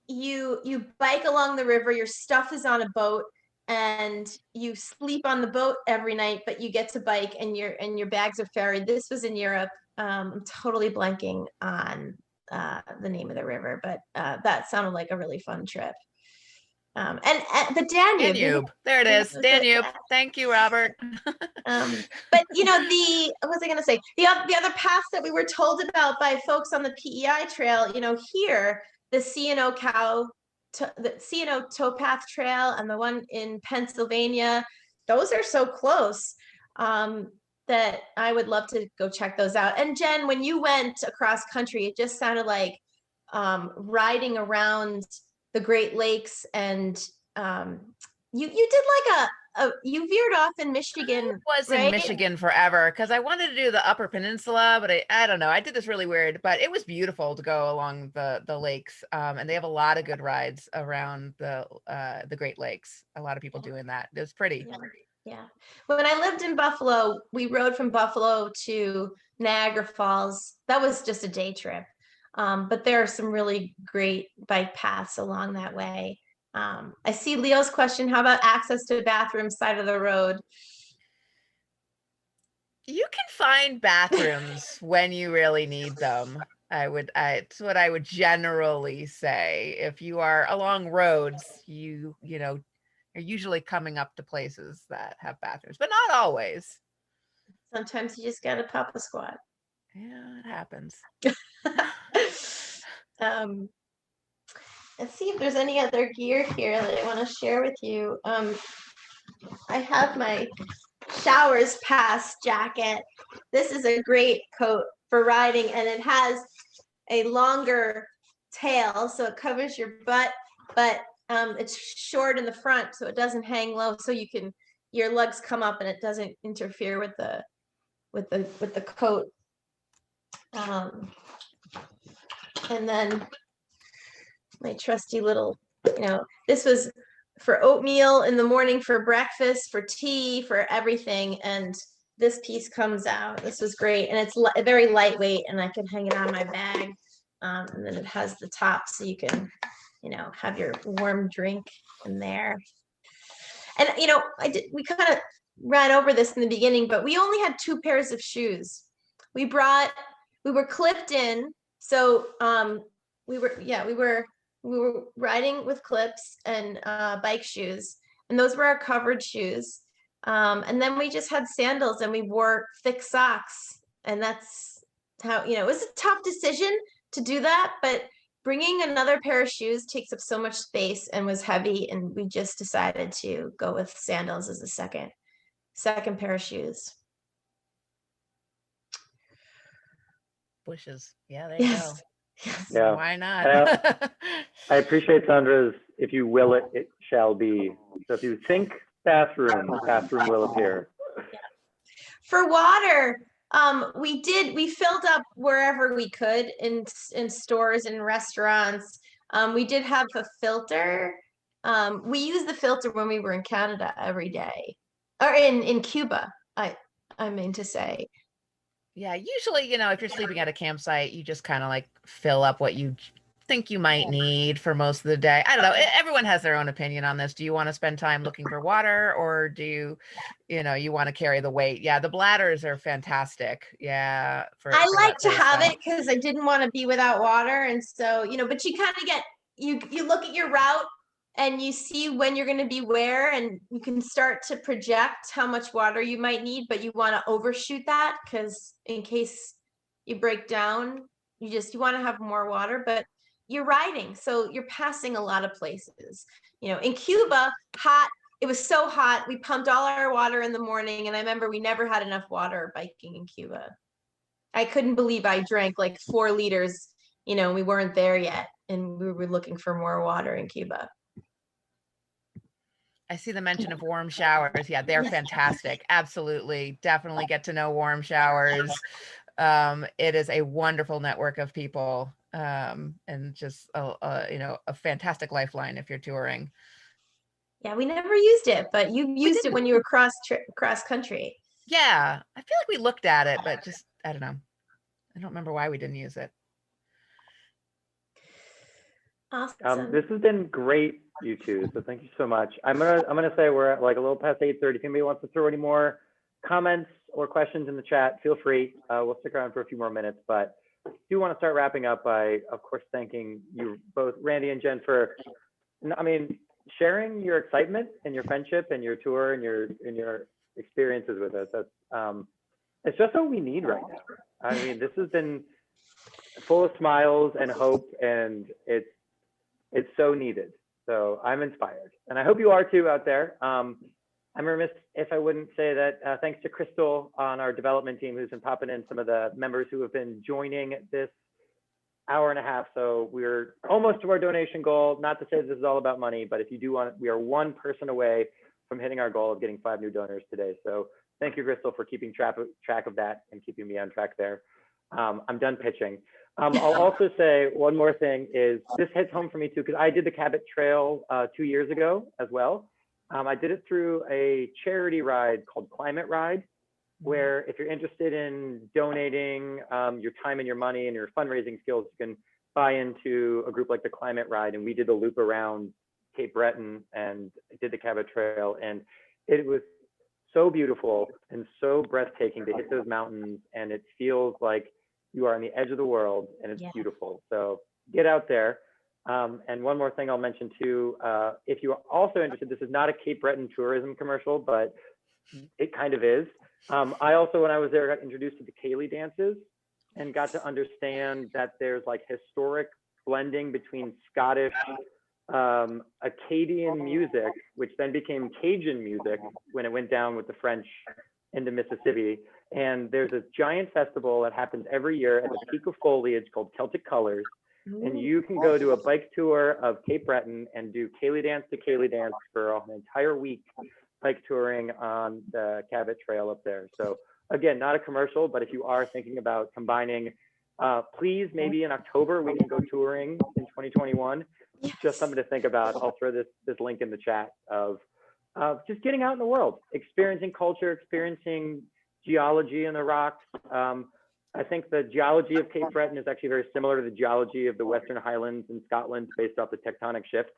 you bike along the river, your stuff is on a boat, and you sleep on the boat every night, but you get to bike and your bags are ferried. This was in Europe. I'm totally blanking on the name of the river, but that sounded like a really fun trip. And the Danube. Danube. There it is. Danube. Thank you, Robert. But what was I going to say? The other paths that we were told about by folks on the PEI trail, here, the C&O Towpath Trail and the one in Pennsylvania, those are so close that I would love to go check those out. And Jen, when you went across country, it just sounded like riding around the Great Lakes, and you did like you veered off in Michigan. I was right? in Michigan forever because I wanted to do the Upper Peninsula, but I don't know. I did this really weird, but it was beautiful to go along the lakes, and they have a lot of good rides around the Great Lakes. A lot of people doing that. It was pretty. Yeah. When I lived in Buffalo, we rode from Buffalo to Niagara Falls. That was just a day trip. But there are some really great bike paths along that way. I see Leo's question. How about access to the bathroom side of the road? You can find bathrooms when you really need them. It's what I would generally say. If you are along roads, you're usually coming up to places that have bathrooms, but not always. Sometimes you just gotta pop a squat. Yeah, it happens. Let's see if there's any other gear here that I want to share with you. I have my Showers Pass jacket. This is a great coat for riding, and it has a longer tail, so it covers your butt, but it's short in the front, so it doesn't hang low, so your legs come up and it doesn't interfere with the coat. And then my trusty little, this was for oatmeal in the morning, for breakfast, for tea, for everything. And this piece comes out. This was great. And it's very lightweight, and I can hang it on my bag. And then it has the top so you can, have your warm drink in there. And, we kind of ran over this in the beginning, but we only had 2 pairs of shoes. We were clipped in. So we were riding with clips and bike shoes, and those were our covered shoes. And then we just had sandals, and we wore thick socks, and that's how, it was a tough decision to do that, but bringing another pair of shoes takes up so much space and was heavy, and we just decided to go with sandals as a second pair of shoes. Bushes. Yeah, there you go. Yeah. Why not? I appreciate Sandra's, if you will it, it shall be. So if you think bathroom will appear. For water, we filled up wherever we could in stores and restaurants. We did have a filter, We use the filter when we were in Canada every day, or in Cuba, I mean to say. Yeah, usually, if you're sleeping at a campsite, you just kind of like fill up what you think you might need for most of the day. I don't know. Everyone has their own opinion on this. Do you want to spend time looking for water, or do you want to carry the weight? Yeah, the bladders are fantastic. Yeah. I for like that to sort of have stuff. it because I didn't want to be without water. And so, but you kind of get, you look at your route and you see when you're going to be where, and you can start to project how much water you might need, but you want to overshoot that because in case you break down, you want to have more water, but you're riding. So you're passing a lot of places. In Cuba, hot, it was so hot. We pumped all our water in the morning. And I remember we never had enough water biking in Cuba. I couldn't believe I drank like 4 liters, we weren't there yet. And we were looking for more water in Cuba. I see the mention of warm showers. Yeah, they're fantastic. Absolutely. Definitely get to know warm showers. It is a wonderful network of people, and just a fantastic lifeline if you're touring. Yeah, we never used it, but you used it when you were cross country. Yeah, I feel like we looked at it, but just, I don't know. I don't remember why we didn't use it. Awesome. This has been great, you two. So thank you so much. I'm gonna say we're at like a little past 8:30. If anybody wants to throw any more comments or questions in the chat, feel free. We'll stick around for a few more minutes, but I do want to start wrapping up by, of course, thanking you both, Randi and Jen, for, sharing your excitement and your friendship and your tour and your experiences with us. That's it's just what we need right now. I mean, this has been full of smiles and hope, and it's so needed. So I'm inspired, and I hope you are too out there. I'm remiss if I wouldn't say that thanks to Crystal on our development team, who's been popping in some of the members who have been joining this hour and a half. So we're almost to our donation goal. Not to say this is all about money, but if you do want, we are one person away from hitting our goal of getting 5 new donors today. So thank you, Crystal, for keeping track of that and keeping me on track there. I'm done pitching. I'll also say one more thing is this hits home for me too, because I did the Cabot Trail 2 years ago as well. I did it through a charity ride called Climate Ride, where if you're interested in donating your time and your money and your fundraising skills, you can buy into a group like the Climate Ride. And we did a loop around Cape Breton and did the Cabot Trail. And it was so beautiful and so breathtaking to hit those mountains. And it feels like you are on the edge of the world, and it's beautiful. So get out there. And one more thing I'll mention too, if you are also interested, this is not a Cape Breton tourism commercial, but it kind of is. I also, when I was there, got introduced to the Ceilidh dances and got to understand that there's like historic blending between Scottish, Acadian music, which then became Cajun music when it went down with the French into Mississippi. And there's a giant festival that happens every year at the peak of foliage called Celtic Colors. And you can go to a bike tour of Cape Breton and do Ceilidh dance to Ceilidh dance for an entire week, bike touring on the Cabot Trail up there. So again, not a commercial, but if you are thinking about combining, please, maybe in October, we can go touring in 2021. Yes. Just something to think about. I'll throw this link in the chat of just getting out in the world, experiencing culture, experiencing geology in the rocks. I think the geology of Cape Breton is actually very similar to the geology of the Western Highlands in Scotland, based off the tectonic shifts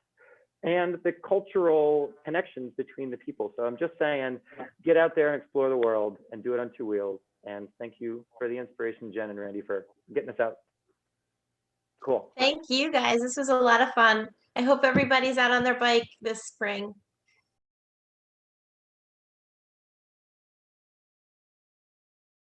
and the cultural connections between the people. So I'm just saying, get out there and explore the world and do it on 2 wheels. And thank you for the inspiration, Jen and Randi, for getting us out. Cool. Thank you, guys. This was a lot of fun. I hope everybody's out on their bike this spring.